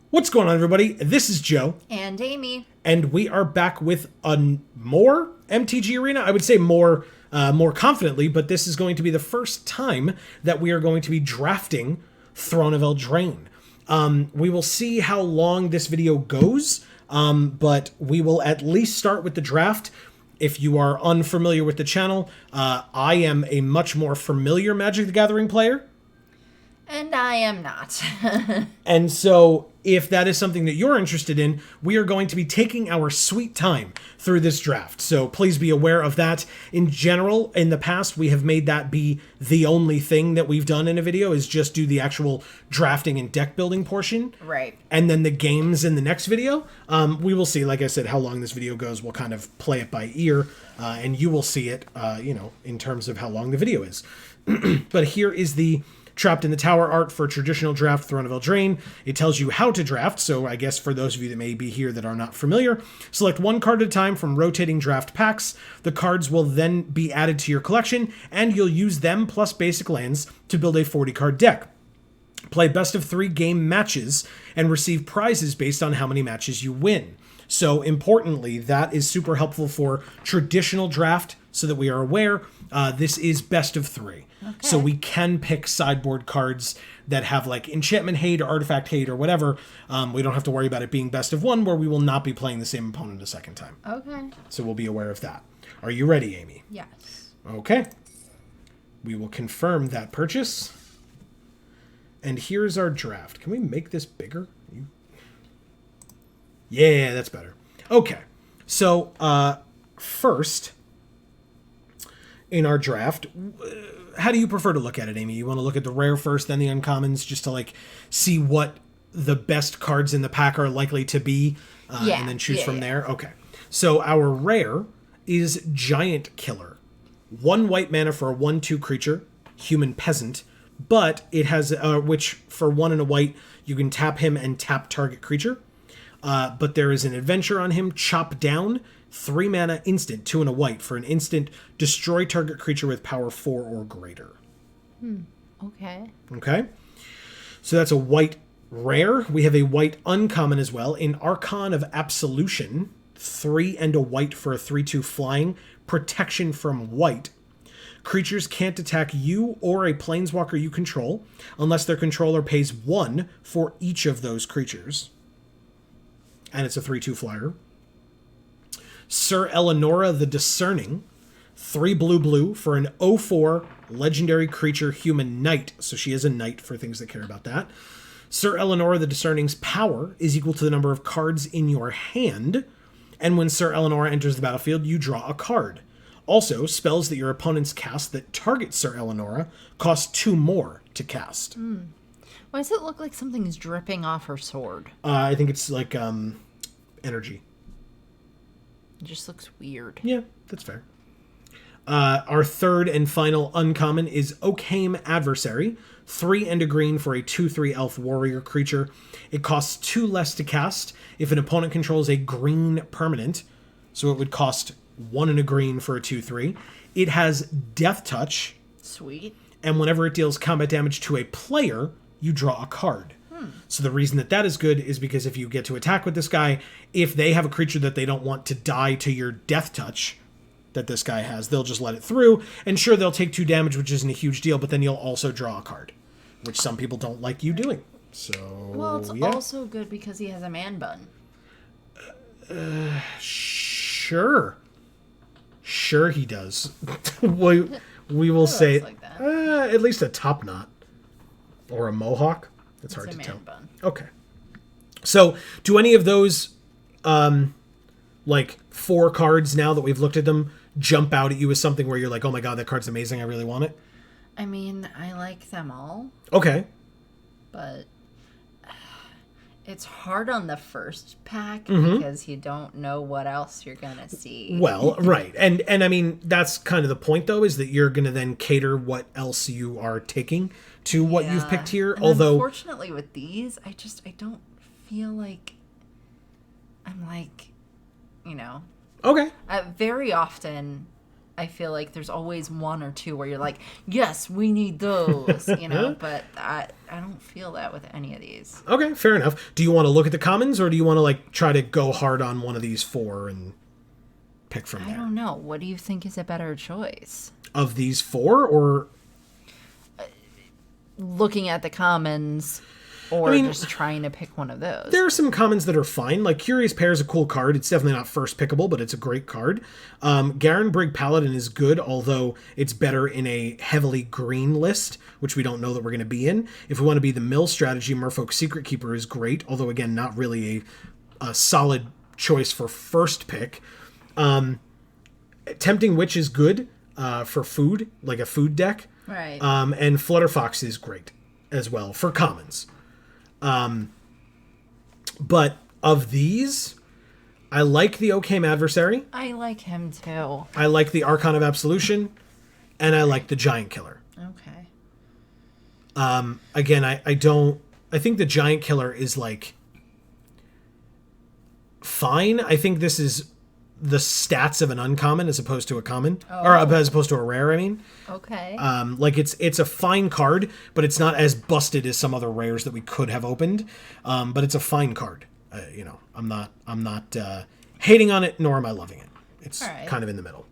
What's going on, everybody? This is Joe. And Amy. And we are back with more MTG Arena. I would say more confidently, but this is going to be the first time that we are going to be drafting Throne of Eldraine. We will see how long this video goes, but we will at least start with the draft. If you are unfamiliar with the channel, I am a much more familiar Magic the Gathering player. And I am not. And so if that is something that you're interested in, we are going to be taking our sweet time through this draft. So please be aware of that. In general, in the past, we have made that be the only thing that we've done in a video, is just do the actual drafting and deck building portion. Right. And then the games in the next video. We will see, like I said, how long this video goes. We'll kind of play it by ear, and you will see it, in terms of how long the video is. But here is the Trapped in the Tower art for traditional draft Throne of Eldraine. It tells you how to draft, so I guess for those of you that may be here that are not familiar, select one card at a time from rotating draft packs. The cards will then be added to your collection, and you'll use them plus basic lands to build a 40-card deck. Play best of 3 game matches and receive prizes based on how many matches you win. So importantly, that is super helpful for traditional draft, so that we are aware. This is best of 3. Okay. So we can pick sideboard cards that have like enchantment hate or artifact hate or whatever. We don't have to worry about it being best of 1, where we will not be playing the same opponent a second time. Okay. So we'll be aware of that. Are you ready, Amy? Yes. Okay. We will confirm that purchase. And here's our draft. Can we make this bigger? Yeah, that's better. Okay. So, first, in our draft, how do you prefer to look at it, Amy? You want to look at the rare first, then the uncommons, just to like see what the best cards in the pack are likely to be, and then choose from there? Okay. So our rare is Giant Killer. 1 white mana for a 1/2 creature, human peasant, but it has, which for 1 and a white, you can tap him and tap target creature. But there is an adventure on him, Chop Down, 3 mana instant, 2 and a white. For an instant, destroy target creature with power 4 or greater. Okay. Okay. So that's a white rare. We have a white uncommon as well. In Archon of Absolution, 3 and a white for a 3/2 flying, protection from white. Creatures can't attack you or a planeswalker you control unless their controller pays 1 for each of those creatures. And it's a 3/2 flyer. Sir Eleonora the Discerning, 3 blue for an 0/4 legendary creature human knight. So she is a knight for things that care about that. Sir Eleonora the Discerning's power is equal to the number of cards in your hand. And when Sir Eleonora enters the battlefield, you draw a card. Also, spells that your opponents cast that target Sir Eleonora cost 2 more to cast. Why does it look like something is dripping off her sword? I think it's like energy. It just looks weird. Yeah, that's fair. Our third and final uncommon is Oakhame Adversary. 3 and a green for a 2/3 elf warrior creature. It costs 2 less to cast if an opponent controls a green permanent. So it would cost 1 and a green for a 2/3. It has Death Touch. Sweet. And whenever it deals combat damage to a player, you draw a card. So the reason that is good is because if you get to attack with this guy, if they have a creature that they don't want to die to your Death Touch that this guy has, they'll just let it through. And sure, they'll take 2 damage, which isn't a huge deal, but then you'll also draw a card, which some people don't like you doing. So, well, it's also good because he has a man bun. Sure. Sure he does. we will say like that. At least a top knot. Or a mohawk. It's hard to tell. Bun. Okay. So, do any of those, 4 cards now that we've looked at them, jump out at you as something where you're like, oh my god, that card's amazing, I really want it? I mean, I like them all. Okay. But it's hard on the first pack because you don't know what else you're going to see. Well, right. And I mean, that's kind of the point, though, is that you're going to then cater what else you are taking to what you've picked here. And although, unfortunately with these, I don't feel like I'm like, Okay. very often I feel like there's always one or two where you're like, yes, we need those, you know, but I don't feel that with any of these. Okay, fair enough. Do you want to look at the commons, or do you want to like try to go hard on one of these 4 and pick from there? I don't know. What do you think is a better choice? Of these 4, or looking at the commons, or just trying to pick one of those? There are some commons that are fine. Like Curious Pair is a cool card. It's definitely not first pickable, but it's a great card. Garen Brigg Paladin is good, although it's better in a heavily green list, which we don't know that we're going to be in. If we want to be the mill strategy, Merfolk Secret Keeper is great, although again, not really a solid choice for first pick. Tempting Witch is good for food, like a food deck. Right. And Flutterfox is great as well for commons. But of these, I like the Occam Adversary. I like him too. I like the Archon of Absolution, and I like the Giant Killer. Okay. Again, I think the Giant Killer is like fine. I think this is the stats of an uncommon as opposed to a common, or as opposed to a rare. I mean, okay. like it's a fine card, but it's not as busted as some other rares that we could have opened. But it's a fine card. You know, I'm not hating on it, nor am I loving it. It's kind of in the middle.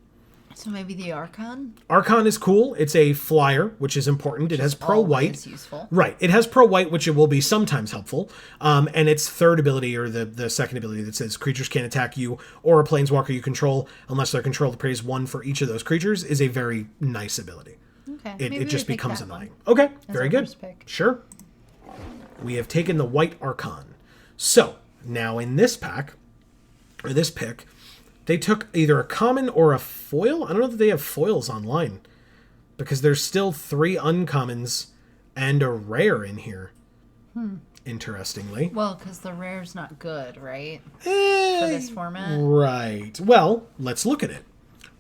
So maybe the Archon? Archon is cool. It's a flyer, which is important. It has pro white. It's useful. Right. It has pro white, which it will be sometimes helpful. And its third ability, or the second ability that says creatures can't attack you or a planeswalker you control unless their control pays 1 for each of those creatures, is a very nice ability. Okay. It just becomes annoying. Okay. Very good. First pick. Sure. We have taken the white Archon. So now in this pack, or this pick, they took either a common or a foil. I don't know that they have foils online, because there's still 3 uncommons and a rare in here. Interestingly. Well, because the rare's not good, right? For this format? Right. Well, let's look at it.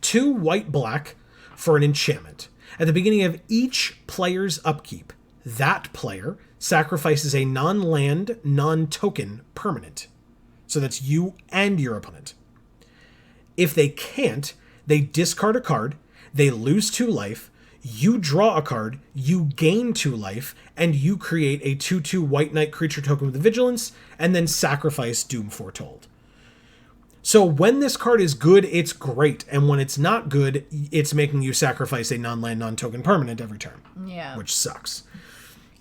2 white-black for an enchantment. At the beginning of each player's upkeep, that player sacrifices a non-land, non-token permanent. So that's you and your opponent. If they can't, they discard a card, they lose 2 life, you draw a card, you gain 2 life, and you create a 2/2 White Knight creature token with vigilance, and then sacrifice Doom Foretold. So when this card is good, it's great, and when it's not good, it's making you sacrifice a non-land, non-token permanent every turn. Yeah. Which sucks.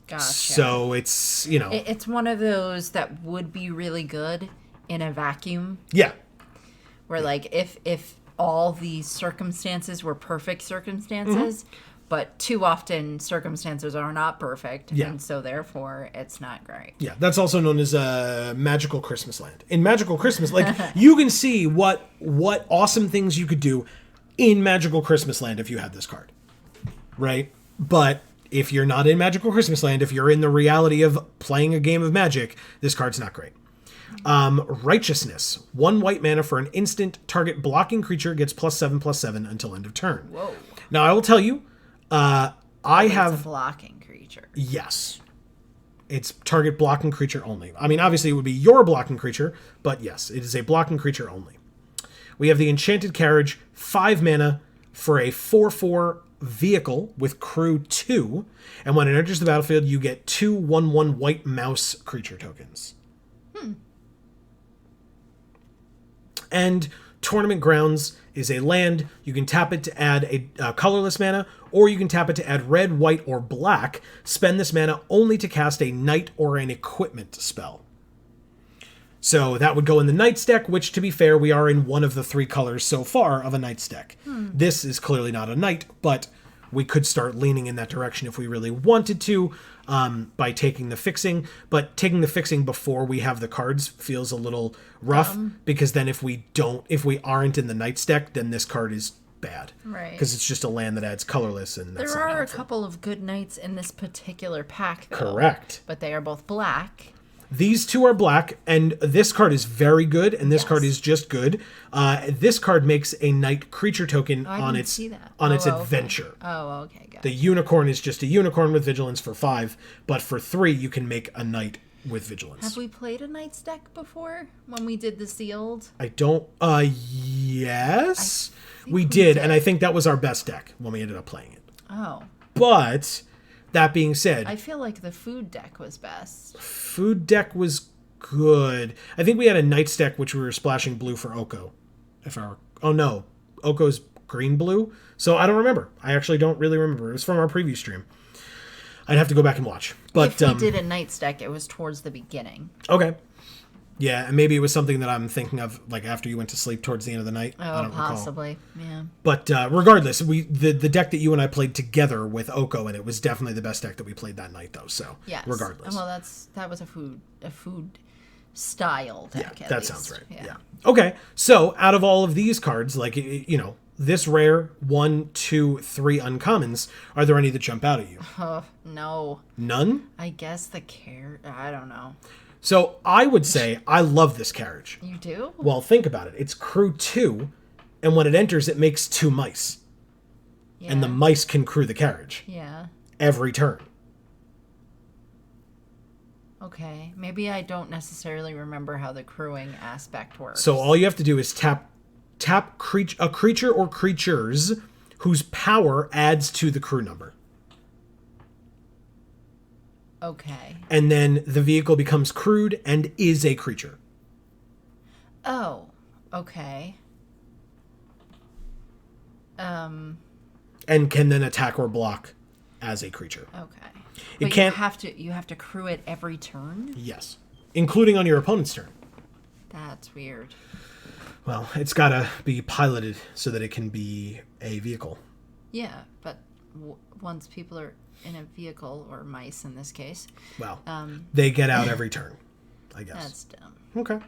Gotcha. So it's, you know... It's one of those that would be really good in a vacuum. Yeah. Where, like, if all these circumstances were perfect circumstances, but too often circumstances are not perfect, and so therefore it's not great. Yeah, that's also known as Magical Christmas Land. In Magical Christmas, like, you can see what awesome things you could do in Magical Christmas Land if you had this card, right? But if you're not in Magical Christmas Land, if you're in the reality of playing a game of Magic, this card's not great. Righteousness. 1 white mana for an instant. Target blocking creature gets +7/+7 until end of turn. Whoa. Now, I will tell you, I have... It's a blocking creature. Yes. It's target blocking creature only. I mean, obviously it would be your blocking creature, but yes, it is a blocking creature only. We have the Enchanted Carriage, 5 mana for a 4/4 vehicle with crew 2, and when it enters the battlefield, you get 2 1/1 white mouse creature tokens. And Tournament Grounds is a land. You can tap it to add a colorless mana, or you can tap it to add red, white, or black. Spend this mana only to cast a knight or an equipment spell. So that would go in the Knights deck, which, to be fair, we are in one of the 3 colors so far of a Knights deck. This is clearly not a Knight, but we could start leaning in that direction if we really wanted to, by taking the fixing. But taking the fixing before we have the cards feels a little rough, because then if we aren't in the Knights deck, then this card is bad. Right. Because it's just a land that adds colorless, and that's There not are helpful. a couple of good knights in this particular pack, though. Correct. But they are both black. These 2 are black, and this card is very good, and this card is just good. This card makes a knight creature token on its adventure. Okay. Oh, okay, got it. The unicorn is just a unicorn with vigilance for 5, but for 3 you can make a knight with vigilance. Have we played a Knight's deck before when we did the sealed? I don't. Yes. We did, and I think that was our best deck when we ended up playing it. Oh. But that being said, I feel like the food deck was best. Food deck was good. I think we had a Knights deck which we were splashing blue for Oko. Oh no, Oko's green blue. So I don't remember. I actually don't really remember. It was from our preview stream. I'd have to go back and watch. But if we did a Knights deck, it was towards the beginning. Okay. Yeah, and maybe it was something that I'm thinking of, like after you went to sleep towards the end of the night. Oh, I don't possibly. Recall. Yeah. But regardless, the deck that you and I played together with Oko, and it was definitely the best deck that we played that night, though. So yes. Regardless. Well, that was a food style deck. Yeah, that sounds right. Yeah. Okay, so out of all of these cards, like this rare 1, 2, 3 uncommons, are there any that jump out at you? No. None? I guess I don't know. So I would say I love this carriage. You do? Well, think about it. It's crew 2, and when it enters, it makes 2 mice. Yeah. And the mice can crew the carriage. Yeah. Every turn. Okay. Maybe I don't necessarily remember how the crewing aspect works. So all you have to do is tap a creature or creatures whose power adds to the crew number. Okay. And then the vehicle becomes crewed and is a creature. Oh, okay. And can then attack or block as a creature. Okay. It but can't. You have to crew it every turn? Yes. Including on your opponent's turn. That's weird. Well, it's got to be piloted so that it can be a vehicle. Yeah, but once people are in a vehicle, or mice in this case. Well, they get out every turn, I guess. That's dumb. Okay.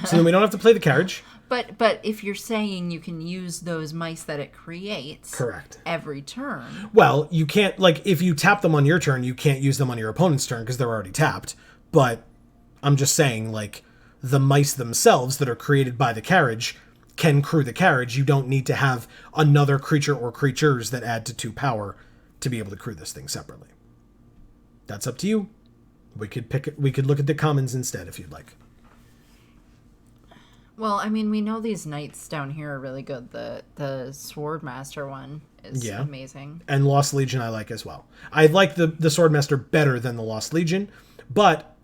So then we don't have to play the carriage. But if you're saying you can use those mice that it creates... Correct. ...every turn... Well, you can't, if you tap them on your turn, you can't use them on your opponent's turn because they're already tapped. But I'm just saying, the mice themselves that are created by the carriage can crew the carriage. You don't need to have another creature or creatures that add to 2 power to be able to crew this thing separately. That's up to you. We could look at the commons instead if you'd like. Well, I mean, we know these knights down here are really good. The Swordmaster one is amazing. And Lost Legion I like as well. I like the Swordmaster better than the Lost Legion, but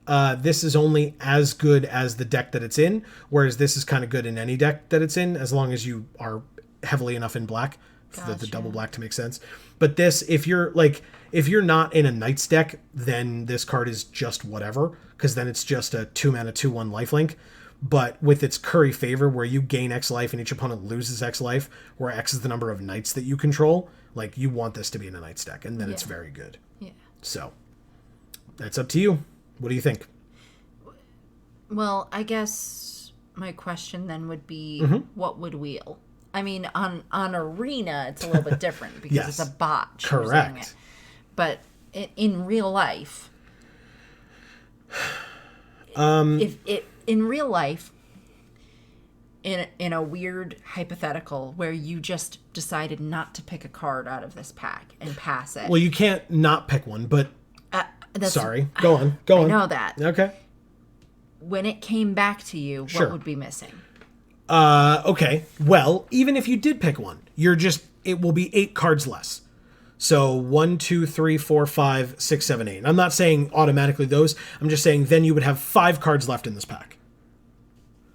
this is only as good as the deck that it's in, whereas this is kind of good in any deck that it's in, as long as you are heavily enough in black. For the double black to make sense. But this, if you're not in a Knights deck, then this card is just whatever, because then it's just a 2-mana 2/1 lifelink. But with its Curry Favor, where you gain X life and each opponent loses X life, where X is the number of Knights that you control, you want this to be in a Knights deck, and then it's very good. Yeah. So that's up to you. What do you think? Well, I guess my question then would be, what would wheel? I mean, on Arena, it's a little bit different because Yes. it's a bot. Correct. It. But in real life, in real life, in a weird hypothetical where you just decided not to pick a card out of this pack and pass it. Well, you can't not pick one, but sorry. Go on. I know that. Okay. When it came back to you, what would be missing? Okay. Well, even if you did pick one, it will be 8 cards less. So 1, 2, 3, 4, 5, 6, 7, 8. I'm not saying automatically those. I'm just saying then you would have 5 cards left in this pack.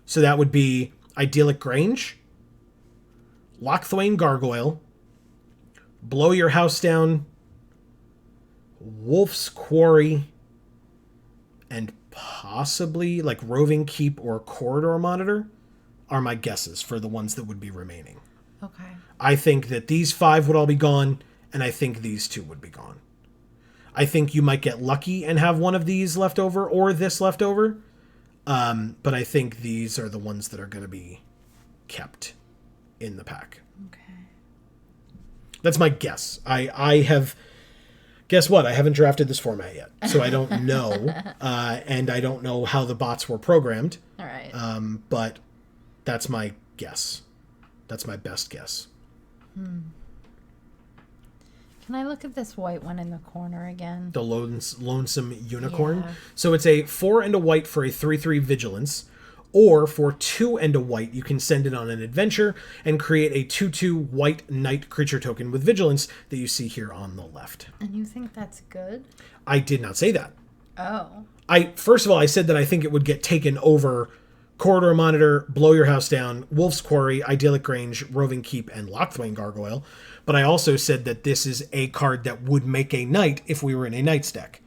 So that would be Idyllic Grange, Lochthwain Gargoyle, Blow Your House Down, Wolf's Quarry, and possibly Roving Keep or Corridor Monitor are my guesses for the ones that would be remaining. Okay. I think that these 5 would all be gone, and I think these 2 would be gone. I think you might get lucky and have one of these left over or this left over, but I think these are the ones that are going to be kept in the pack. Okay. That's my guess. I have... Guess what? I haven't drafted this format yet, so I don't know, and I don't know how the bots were programmed. All right. But that's my guess. That's my best guess. Can I look at this white one in the corner again? The Lonesome Unicorn. Yeah. So it's a 4 and a white for a 3/3 vigilance. Or for 2 and a white, you can send it on an adventure and create a 2/2 white knight creature token with vigilance that you see here on the left. And you think that's good? I did not say that. Oh. First of all, I said that I think it would get taken over Corridor Monitor, Blow Your House Down, Wolf's Quarry, Idyllic Grange, Roving Keep, and Lochthwain Gargoyle. But I also said that this is a card that would make a knight if we were in a knight's deck.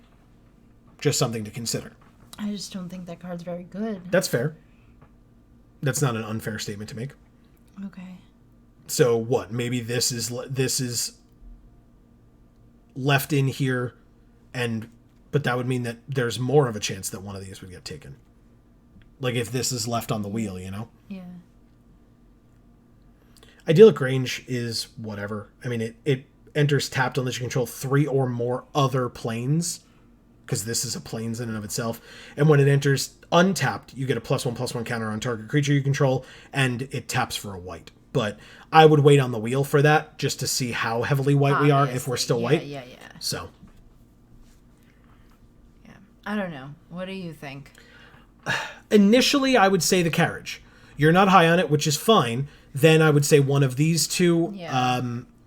Just something to consider. I just don't think that card's very good. That's fair. That's not an unfair statement to make. Okay. So what? Maybe this is left in here, but that would mean that there's more of a chance that one of these would get taken. Like if this is left on the wheel, you know? Yeah. Idyllic Range is whatever. I mean, it enters tapped unless you control 3 or more other planes, because this is a planes in and of itself. And when it enters untapped, you get a +1/+1 counter on target creature you control, and it taps for a white. But I would wait on the wheel for that, just to see how heavily white we are, if we're still white. Yeah. So. Yeah. I don't know. What do you think? Initially, I would say the carriage. You're not high on it, which is fine. Then I would say one of these two. Yeah.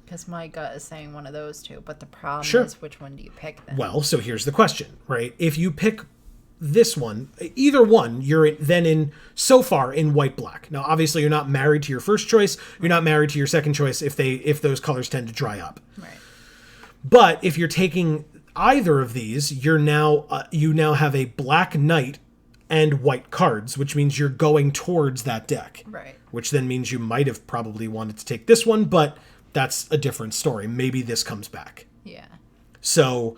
Because my gut is saying one of those two, but the problem is which one do you pick then? Well, so here's the question, right? If you pick this one, either one, you're then so far in white-black. Now, obviously, you're not married to your first choice. You're not married to your second choice if those colors tend to dry up. Right. But if you're taking either of these, you now have a black knight and white cards, which means you're going towards that deck. Right. Which then means you might have probably wanted to take this one, but that's a different story. Maybe this comes back. Yeah. So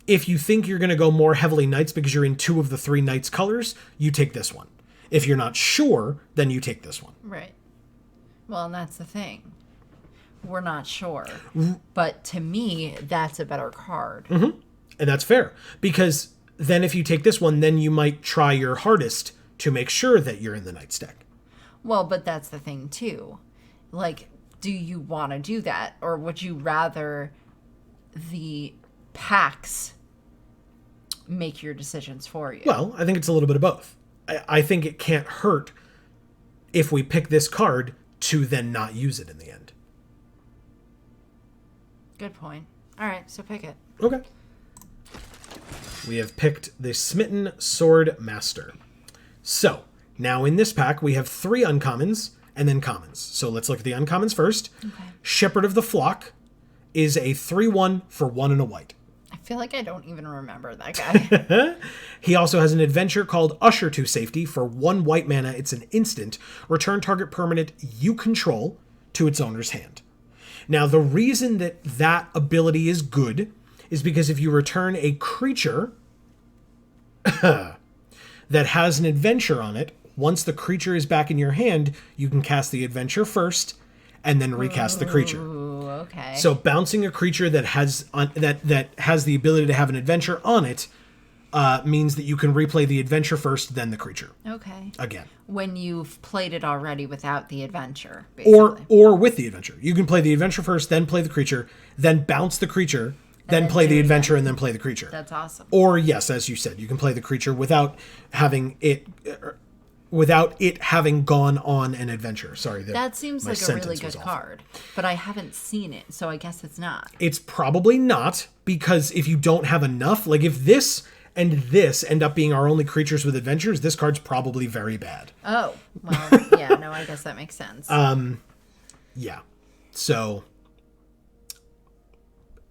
if you think you're going to go more heavily knights because you're in 2 of the 3 knights colors, you take this one. If you're not sure, then you take this one. Right. Well, and that's the thing. We're not sure. But to me, that's a better card. Mm-hmm. And that's fair. Because then if you take this one, then you might try your hardest to make sure that you're in the knight's deck. Well, but that's the thing, too. Like, do you want to do that? Or would you rather the packs make your decisions for you? Well, I think it's a little bit of both. I think it can't hurt if we pick this card to then not use it in the end. Good point. All right, so pick it. Okay. We have picked the Smitten Sword Master. So, now in this pack, we have 3 uncommons and then commons. So let's look at the uncommons first. Okay. Shepherd of the Flock is a 3/1 for 1 and a white. I feel like I don't even remember that guy. He also has an adventure called Usher to Safety. For 1 white mana, it's an instant. Return target permanent you control to its owner's hand. Now, the reason that ability is good is because if you return a creature that has an adventure on it, once the creature is back in your hand, you can cast the adventure first and then recast the creature. Ooh, okay. So bouncing a creature that has the ability to have an adventure on it means that you can replay the adventure first, then the creature. Okay. Again. When you've played it already without the adventure, basically. Or with the adventure. You can play the adventure first, then play the creature, then bounce the creature, then play the adventure, and then play the creature. That's awesome. Or, yes, as you said, you can play the creature without it having gone on an adventure. Sorry. That seems like a really good card, but I haven't seen it, so I guess it's not. It's probably not, because if you don't have enough, like if this and this end up being our only creatures with adventures, this card's probably very bad. Oh, well, yeah, no, I guess that makes sense. Yeah. So,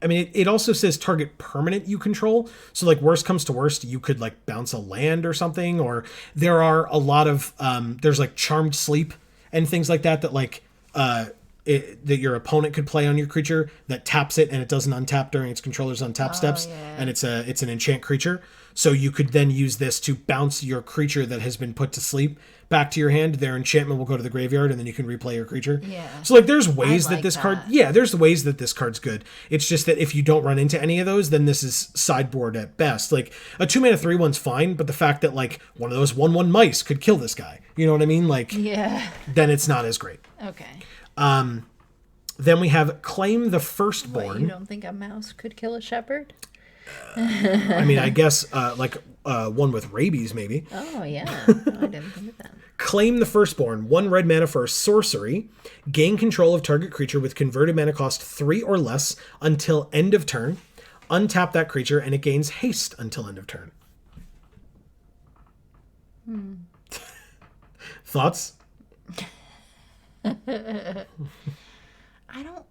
I mean, it also says target permanent you control. So, like, worst comes to worst, you could, like, bounce a land or something. Or there are a lot of, there's, like, Charmed Sleep and things like that, like, that your opponent could play on your creature that taps it and it doesn't untap during its controller's untap steps. Yeah. And it's an enchant creature. So you could then use this to bounce your creature that has been put to sleep back to your hand. Their enchantment will go to the graveyard and then you can replay your creature. Yeah. So like there's ways like that this that. card, there's ways that this card's good. It's just that if you don't run into any of those, then this is sideboard at best. Like a 2-mana 3/1's fine, but the fact that like one of those 1/1 mice could kill this guy, you know what I mean? Like, then it's not as great. Okay. Then we have Claim the Firstborn. What, you don't think a mouse could kill a shepherd? I mean, I guess like one with rabies, maybe. Oh, yeah. Oh, I didn't think of that. Claim the Firstborn. 1 red mana for a sorcery. Gain control of target creature with converted mana cost 3 or less until end of turn. Untap that creature, and it gains haste until end of turn. Thoughts? I don't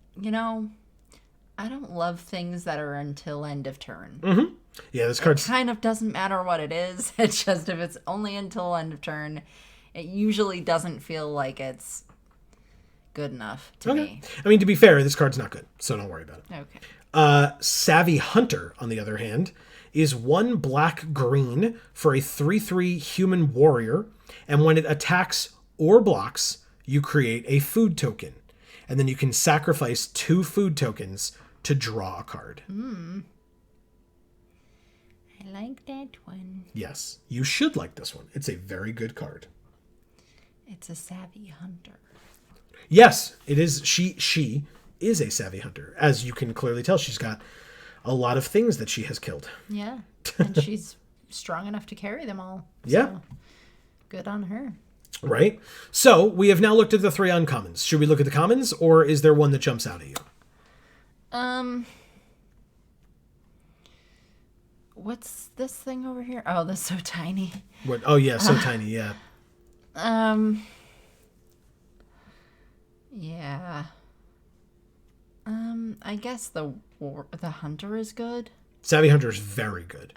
love things that are until end of turn. Mm-hmm. Yeah, this card's... It kind of doesn't matter what it is. It's just if it's only until end of turn, it usually doesn't feel like it's good enough to me. I mean, to be fair, this card's not good, so don't worry about it. Okay. Savvy Hunter, on the other hand, is 1 black-green for a 3/3 human warrior, and when it attacks or blocks, you create a food token. And then you can sacrifice 2 food tokens to draw a card. I like that one. Yes, you should like this one. It's a very good card. It's a Savvy Hunter. Yes, it is. She is a Savvy Hunter. As you can clearly tell, she's got a lot of things that she has killed. Yeah, and she's strong enough to carry them all. Yeah. Good on her. Right? So, we have now looked at the 3 uncommons. Should we look at the commons, or is there one that jumps out at you? What's this thing over here? Oh, that's so tiny. What? Oh, yeah, so tiny, yeah. Yeah. I guess the hunter is good. Savvy Hunter is very good.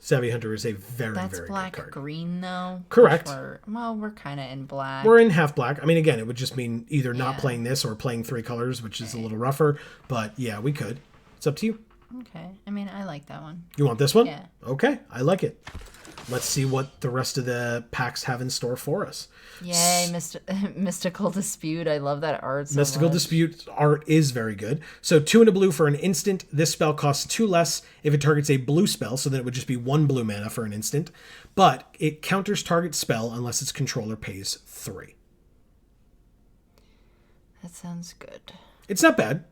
Savvy Hunter is a very, that's very black good card. Green though. Correct. We're kind of in black. We're in half black. I mean, again, it would just mean either not playing this or playing 3 colors, which is a little rougher. But yeah, we could. It's up to you. Okay. I mean, I like that one. You want this one? Yeah. Okay, I like it. Let's see what the rest of the packs have in store for us. Yay, Mystical Dispute. I love that art so Mystical much. Dispute art is very good. So 2 and a blue for an instant. This spell costs 2 less if it targets a blue spell, so then it would just be 1 blue mana for an instant. But it counters target spell unless its controller pays 3. That sounds good. It's not bad.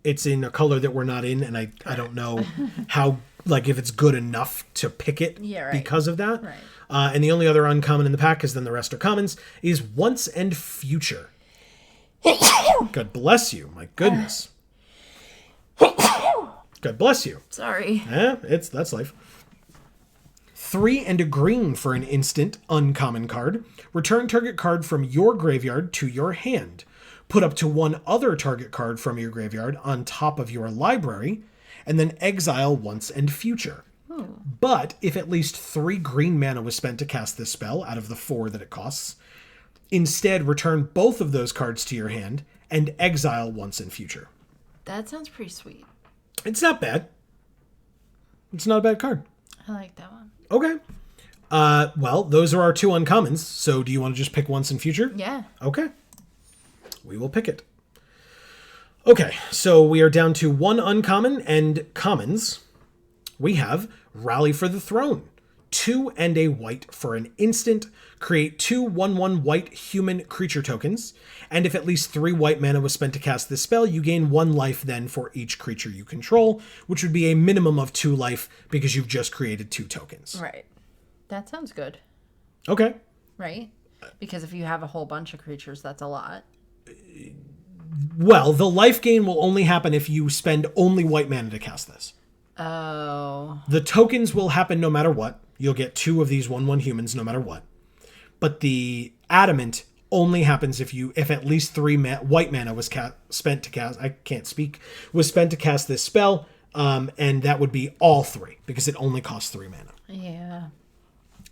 It's in a color that we're not in, and I don't know how, like, if it's good enough to pick it because of that. Right. And the only other uncommon in the pack, because then the rest are commons, is Once and Future. God bless you. My goodness. God bless you. Sorry. That's life. 3 and a green for an instant uncommon card. Return target card from your graveyard to your hand. Put up to 1 other target card from your graveyard on top of your library, and then exile Once and Future. But if at least 3 green mana was spent to cast this spell out of the 4 that it costs, instead return both of those cards to your hand and exile Once and Future. That sounds pretty sweet. It's not bad. It's not a bad card. I like that one. Okay. Well, those are our 2 uncommons. So do you want to just pick Once and Future? Yeah. Okay. We will pick it. Okay, so we are down to 1 uncommon and commons. We have Rally for the Throne. 2 and a white for an instant. Create 2 1/1 white human creature tokens. And if at least 3 white mana was spent to cast this spell, you gain 1 life then for each creature you control, which would be a minimum of 2 life because you've just created 2 tokens. Right. That sounds good. Okay. Right? Because if you have a whole bunch of creatures, that's a lot. Well, the life gain will only happen if you spend only white mana to cast this. Oh. The tokens will happen no matter what. You'll get 2 of these 1/1 humans no matter what. But the adamant only happens if at least 3 white mana was spent to cast. I can't speak. Was spent to cast this spell, and that would be all 3 because it only costs 3 mana. Yeah.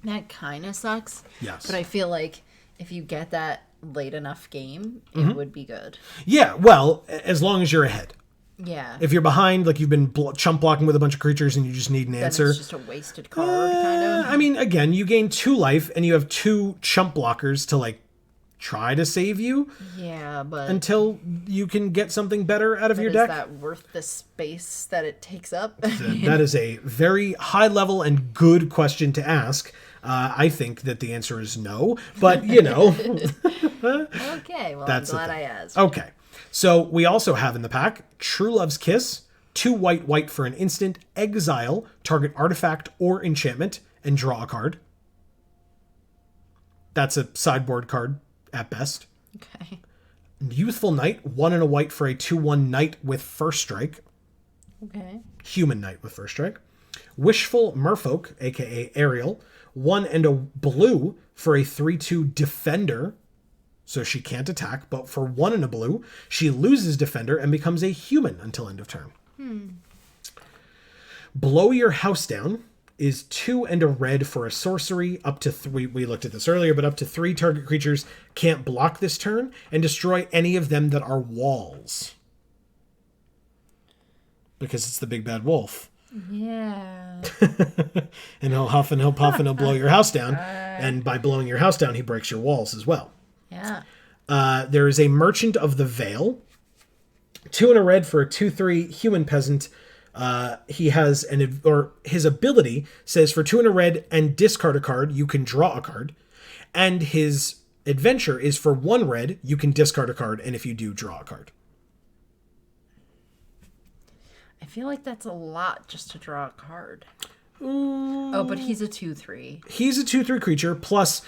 That kind of sucks. Yes. But I feel like if you get that late enough game, it would be good. Yeah, well, as long as you're ahead. Yeah. If you're behind, like you've been chump blocking with a bunch of creatures and you just need an answer. It's just a wasted card, kind of. I mean, again, you gain 2 life and you have 2 chump blockers to, like, try to save you. Yeah, but... Until you can get something better out of your deck. Is that worth the space that it takes up? That is a very high level and good question to ask. I think that the answer is no, but, you know. Okay, well, That's I'm glad I asked. Okay. So we also have in the pack True Love's Kiss, 2 white, white for an instant. Exile target artifact or enchantment and draw a card. That's a sideboard card at best. Okay. Youthful Knight, 1 and a white for a 2/1 knight with first strike. Okay. Human knight with first strike. Wishful Merfolk, aka Ariel, 1 and a blue for a 3/2 defender. So she can't attack, but for 1 and a blue, she loses defender and becomes a human until end of turn. Blow Your House Down is 2 and a red for a sorcery. Up to 3, we looked at this earlier, but up to 3 target creatures can't block this turn and destroy any of them that are walls. Because it's the big bad wolf. Yeah. And he'll huff and he'll puff and he'll blow your house down. And by blowing your house down, he breaks your walls as well. Yeah. There is a Merchant of the Veil. 2 and a red for a 2/3 human peasant. He has his ability says for 2 and a red and discard a card, you can draw a card. And his adventure is for 1 red, you can discard a card, and if you do, draw a card. I feel like that's a lot just to draw a card. Oh, but he's a 2/3. He's a 2/3 creature, plus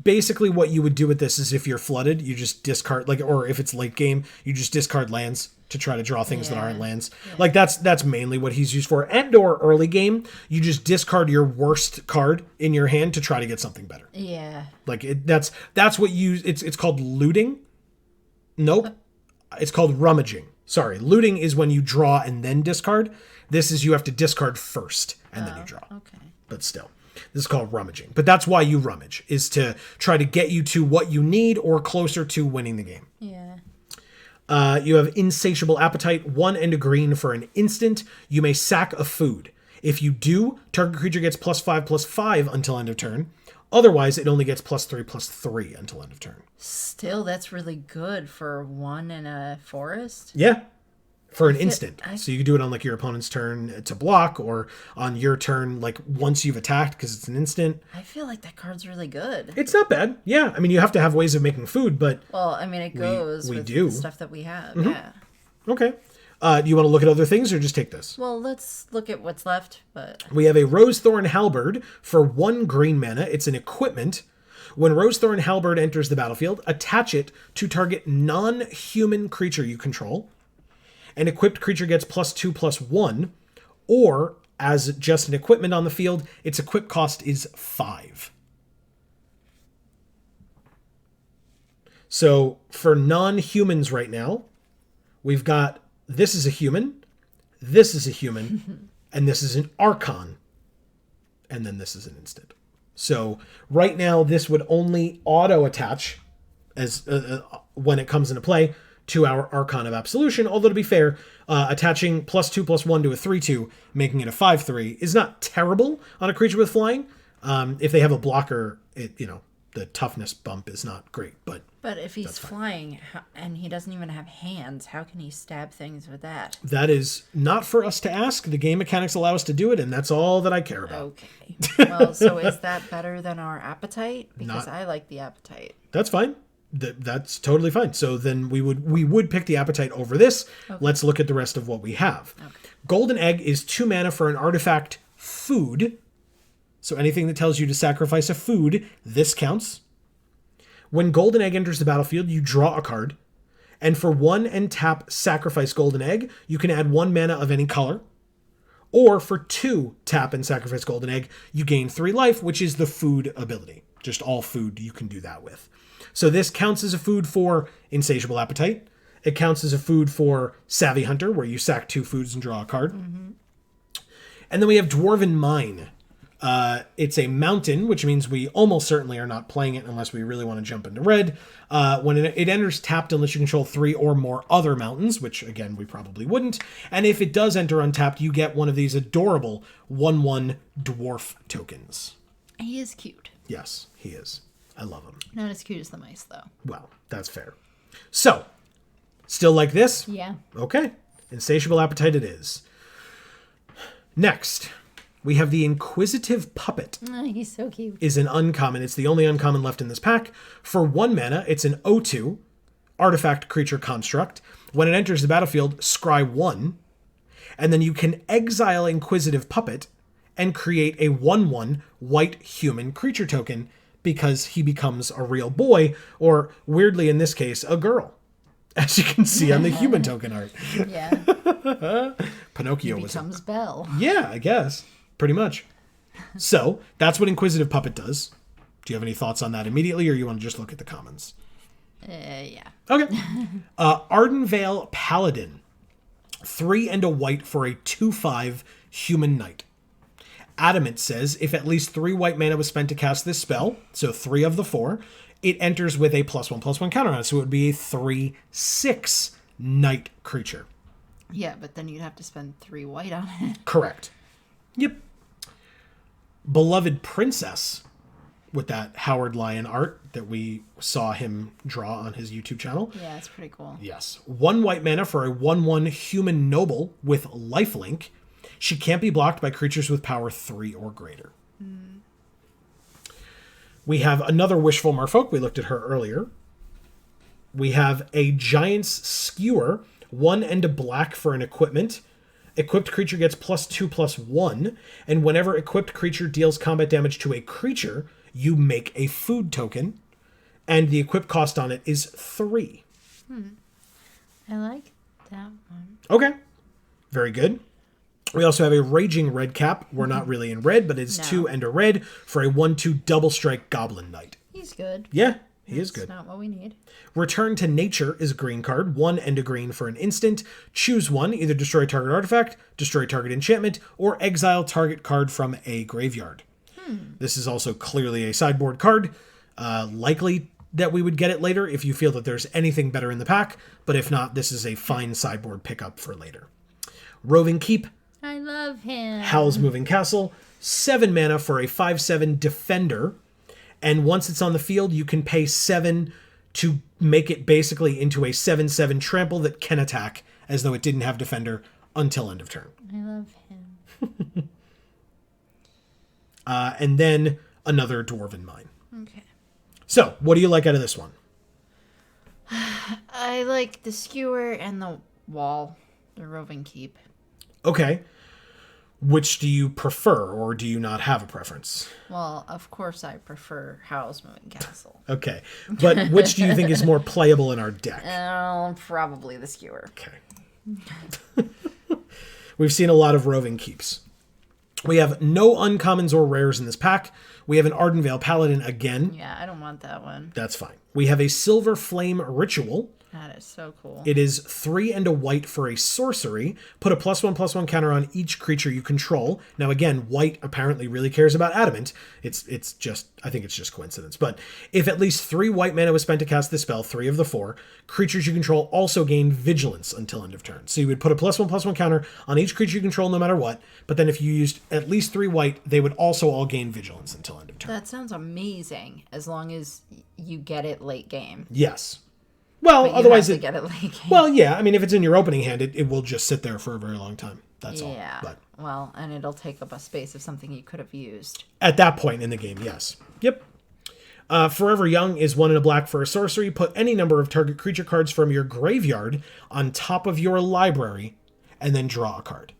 basically what you would do with this is if you're flooded, you just discard, or if it's late game, you just discard lands to try to draw things that aren't lands. Yeah. That's mainly what he's used for. And or early game, you just discard your worst card in your hand to try to get something better. Yeah. That's what it's called looting. Nope. It's called rummaging. Sorry. Looting is when you draw and then discard. This is you have to discard first and then you draw. Okay. But still. This is called rummaging. But that's why you rummage, is to try to get you to what you need or closer to winning the game. Yeah. You have Insatiable Appetite, 1 and a green for an instant. You may sack a food. If you do, target creature gets +5/+5 until end of turn. Otherwise, it only gets +3/+3 until end of turn. Still, that's really good for 1 in a forest. Yeah. For an instant. So you can do it on your opponent's turn to block, or on your turn once you've attacked, because it's an instant. I feel like that card's really good. It's not bad. Yeah. I mean, you have to have ways of making food, but... Well, I mean, it goes with the stuff that we have. Mm-hmm. Yeah. Okay. Do you want to look at other things or just take this? Well, let's look at what's left. But we have a Rosethorn Halberd for 1 green mana. It's an equipment. When Rosethorn Halberd enters the battlefield, attach it to target non-human creature you control. An equipped creature gets +2/+1, or as just an equipment on the field, its equip cost is 5. So for non-humans right now, we've got this is a human, this is a human, and this is an Archon, and then this is an instant. So right now, this would only auto-attach as when it comes into play to our Archon of Absolution, although to be fair, attaching +2/+1 to a 3/2, making it a 5/3, is not terrible on a creature with flying. If they have a blocker, the toughness bump is not great. But if he's flying and he doesn't even have hands, how can he stab things with that? That is not for us to ask. The game mechanics allow us to do it, and that's all that I care about. Okay. Well, so is that better than our Appetite? Because I like the Appetite. That's fine. That's totally fine. So then we would pick the Appetite over this. Okay. Let's look at the rest of what we have. Okay. Golden Egg is 2 mana for an artifact food. So anything that tells you to sacrifice a food, this counts. When Golden Egg enters the battlefield, you draw a card. And for 1 and tap sacrifice Golden Egg, you can add 1 mana of any color. Or for 2 tap and sacrifice Golden Egg, you gain 3 life, which is the food ability. Just all food you can do that with. So this counts as a food for Insatiable Appetite. It counts as a food for Savvy Hunter, where you sack 2 foods and draw a card. Mm-hmm. And then we have Dwarven Mine. It's a mountain, which means we almost certainly are not playing it unless we really want to jump into red. When it enters tapped unless you control 3 or more other mountains, which again, we probably wouldn't. And if it does enter untapped, you get one of these adorable 1/1 dwarf tokens. He is cute. Yes, he is. I love him. Not as cute as the mice, though. Well, that's fair. So, still like this? Yeah. Okay. Insatiable Appetite it is. Next, we have the Inquisitive Puppet. He's so cute. Is an uncommon. It's the only uncommon left in this pack. For 1 mana, it's an 0/2 artifact creature construct. When it enters the battlefield, scry 1. And then you can exile Inquisitive Puppet and create a 1/1 white human creature token because he becomes a real boy, or weirdly in this case, a girl. As you can see on the human token art. Yeah. Pinocchio becomes Belle. Yeah, I guess. Pretty much. So, that's what Inquisitive Puppet does. Do you have any thoughts on that immediately, or you want to just look at the commons? Yeah. Okay. Ardenvale Paladin. 3 and a white for a 2/5 human knight. Adamant says, if at least 3 white mana was spent to cast this spell, so 3 of the 4, it enters with a +1/+1 counter on it, so it would be a 3/6 knight creature. Yeah, but then you'd have to spend 3 white on it. Correct. Yep. Beloved Princess, with that Howard Lyon art that we saw him draw on his YouTube channel. Yeah, it's pretty cool. Yes. 1 white mana for a 1/1 human noble with lifelink. She can't be blocked by creatures with power 3 or greater. We have another Wishful Merfolk. We looked at her earlier. We have a Giant's Skewer, 1 and a black for an equipment. Equipped creature gets +2/+1, and whenever equipped creature deals combat damage to a creature, you make a food token, and the equip cost on it is 3. I like that one. Okay. Very good. We also have a Raging Redcap. We're not really in red, but it's 2 and a red for a 1/2 double strike Goblin Knight. He's good. Yeah, he is good. That's not what we need. Return to Nature is a green card, 1 and a green for an instant. Choose one, either destroy target artifact, destroy target enchantment, or exile target card from a graveyard. This is also clearly a sideboard card. Likely that we would get it later if you feel that there's anything better in the pack, but if not, this is a fine sideboard pickup for later. Roving Keep. I love him. Howl's Moving Castle. 7 mana for a 5/7 defender. And once it's on the field, you can pay 7 to make it basically into a 7/7 trample that can attack as though it didn't have defender until end of turn. I love him. And then another Dwarven Mine. Okay. So, what do you like out of this one? I like the skewer and the wall, the roving keep. Okay. Which do you prefer, or do you not have a preference? Well, of course I prefer Howl's Moving Castle. Okay. But which do you think is more playable in our deck? Probably the skewer. Okay. We've seen a lot of Roving Keeps. We have no uncommons or rares in this pack. We have an Ardenvale Paladin again. Yeah, I don't want that one. That's fine. We have a Silver Flame Ritual. That is so cool. It is 3 and a white for a sorcery. Put a +1/+1 counter on each creature you control. Now again, white apparently really cares about Adamant. It's just, I think it's just coincidence. But if at least 3 white mana was spent to cast this spell, 3 of the 4, creatures you control also gain Vigilance until end of turn. So you would put a +1/+1 counter on each creature you control no matter what. But then if you used at least 3 white, they would also all gain Vigilance until end of turn. That sounds amazing, as long as you get it late game. Yes. Well, But otherwise you have to get it late game. Well, yeah. I mean, if it's in your opening hand, it will just sit there for a very long time. That's all. Yeah. But Well, and it'll take up a space of something you could have used. at that point in the game, yes. Yep. Forever Young is 1 and a black for a sorcery. Put any number of target creature cards from your graveyard on top of your library, and then draw a card.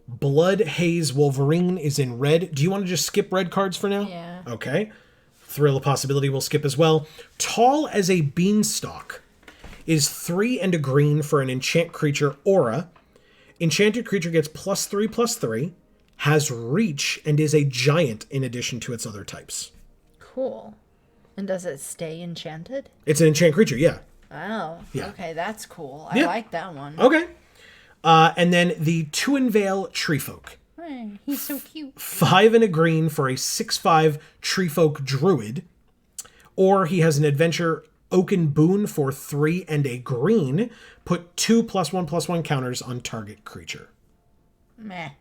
Blood Haze Wolverine is in red. Do you want to just skip red cards for now? Yeah. Okay. Thrill of Possibility will skip as well. Tall as a Beanstalk is 3 and a green for an enchant creature aura. Enchanted creature gets +3/+3, has reach, and is a giant in addition to its other types. Cool. And does it stay enchanted? It's an enchant creature, yeah. Oh. Yeah. Okay, that's cool. Yeah. I like that one. Okay. And then the Tuinvale Treefolk. Hey, he's so cute. 5 and a green for a 6/5 Treefolk Druid. Or he has an adventure Oaken Boon for 3 and a green. Put 2 +1/+1 counters on target creature. Meh.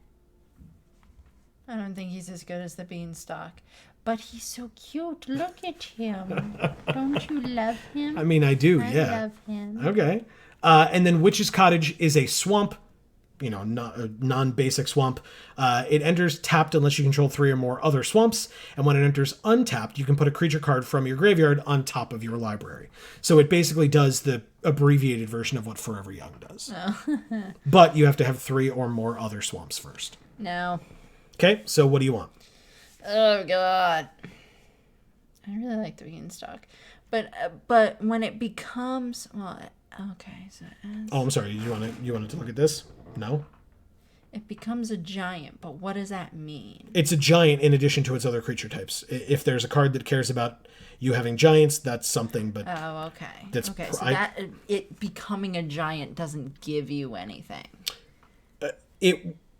I don't think he's as good as the Beanstalk. But he's so cute. Look at him. Don't you love him? I mean, I do, I yeah. love him. Okay. And then Witch's Cottage is a swamp. Not a non-basic swamp. It enters tapped unless you control 3 or more other swamps. And when it enters untapped, you can put a creature card from your graveyard on top of your library. So it basically does the abbreviated version of what Forever Young does. But you have to have 3 or more other swamps first. No. Okay, so what do you want? Oh, God. I really like the beanstalk. But when it becomes... Well, okay, so... Oh, I'm sorry. You wanted to look at this? No? It becomes a giant, but what does that mean? It's a giant in addition to its other creature types. If there's a card that cares about you having giants, that's something, but... Oh, okay. That's okay, so it becoming a giant doesn't give you anything.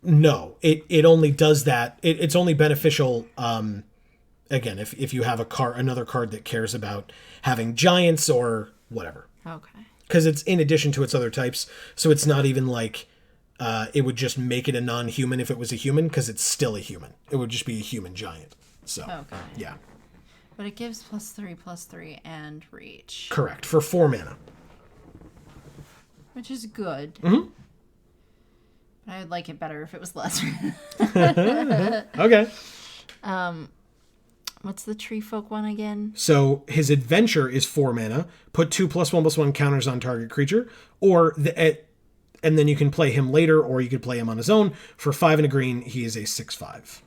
No, it only does that. It's only beneficial, again, if you have another card that cares about having giants or whatever. Okay. Because it's in addition to its other types, so it's not even like it would just make it a non-human if it was a human, because it's still a human. It would just be a human giant. So, okay. Yeah. But it gives +3/+3 and reach. Correct, for 4 mana. Which is good. Mm-hmm. But I would like it better if it was less. Okay. What's the tree folk one again? So his adventure is 4 mana. Put 2 +1/+1 counters on target creature, and then you can play him later, or you could play him on his own. For 5 and a green, he is a 6/5.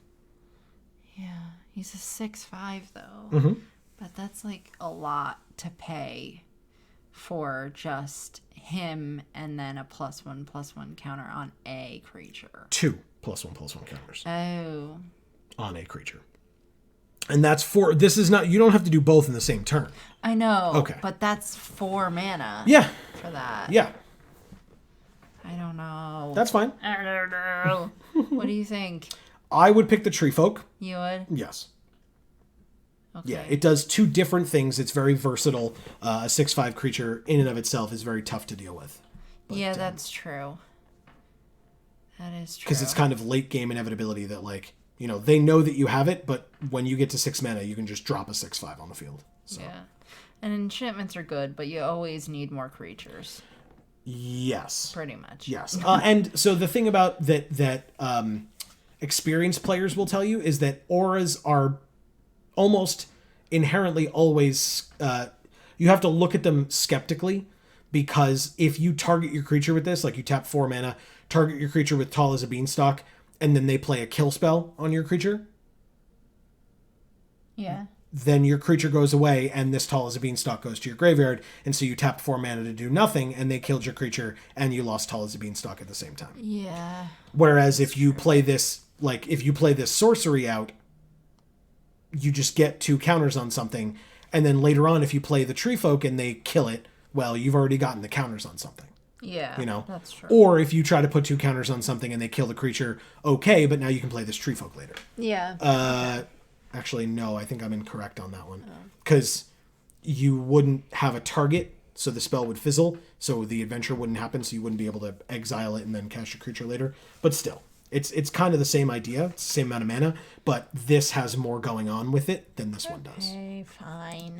Yeah, he's a 6/5 though. Mm-hmm. But that's like a lot to pay for just him, and then a +1/+1 counter on a creature. 2 +1/+1 counters Oh. on a creature. And that's this is not, you don't have to do both in the same turn. I know. Okay. But that's 4 mana. Yeah. For that. Yeah. I don't know. That's fine. I don't know. What do you think? I would pick the Tree Folk. You would? Yes. Okay. Yeah, it does 2 different things. It's very versatile. A 6/5 creature in and of itself is very tough to deal with. But, yeah, that's true. That is true. Because it's kind of late game inevitability that, like, you know, they know that you have it, but when you get to 6 mana, you can just drop a 6/5 on the field. So. Yeah. And enchantments are good, but you always need more creatures. Yes. Pretty much. Yes. And so the thing about that experienced players will tell you is that auras are almost inherently always... you have to look at them skeptically, because if you target your creature with this, like you tap 4 mana, target your creature with Tall as a Beanstalk, and then they play a kill spell on your creature... Yeah. Then your creature goes away, and this Tall as a Beanstalk goes to your graveyard, and so you tapped 4 mana to do nothing, and they killed your creature, and you lost Tall as a Beanstalk at the same time. Yeah. Whereas if you play this, like, if you play this sorcery out, you just get 2 counters on something, and then later on, if you play the Tree Folk and they kill it, well, you've already gotten the counters on something. Yeah, you know? That's true. Or if you try to put 2 counters on something and they kill the creature, okay, but now you can play this Tree Folk later. Yeah. Actually, no, I think I'm incorrect on that one. Because you wouldn't have a target, so the spell would fizzle, so the adventure wouldn't happen, so you wouldn't be able to exile it and then cast your creature later. But still, it's kind of the same idea. It's the same amount of mana, but this has more going on with it than this one does. Okay, fine.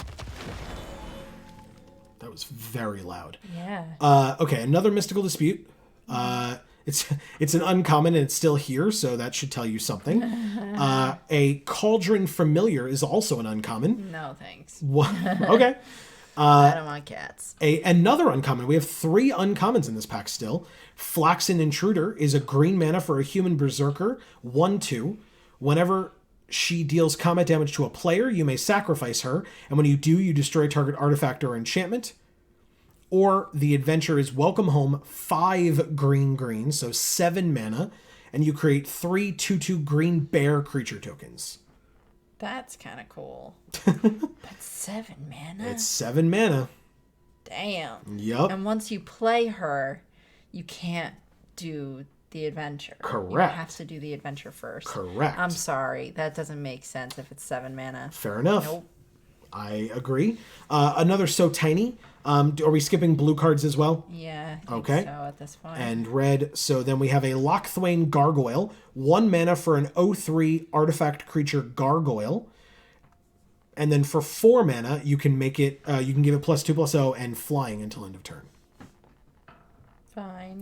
That was very loud. Yeah. Okay, another Mystical Dispute. It's an uncommon, and it's still here, so that should tell you something. A Cauldron Familiar is also an uncommon. No, thanks. What? Okay. I don't want cats. Another uncommon. We have 3 uncommons in this pack still. Flaxen Intruder is a green mana for a human berserker, 1/2. Whenever she deals combat damage to a player, you may sacrifice her, and when you do, you destroy target artifact or enchantment. Or the adventure is Welcome Home, 5 green, so 7 mana, and you create 3 2/2 green bear creature tokens. That's kind of cool. But 7 mana? It's 7 mana. Damn. Yep. And once you play her, you can't do the adventure. Correct. You have to do the adventure first. Correct. I'm sorry. That doesn't make sense if it's 7 mana. Fair enough. Nope. I agree. Another So Tiny. Are we skipping blue cards as well? Yeah. I think Okay. so at this point. And red. So then we have a Lochthwain Gargoyle. 1 mana for an 0/3 artifact creature gargoyle. And then for 4 mana, you can make it, you can give it +2/+0 and flying until end of turn. Fine.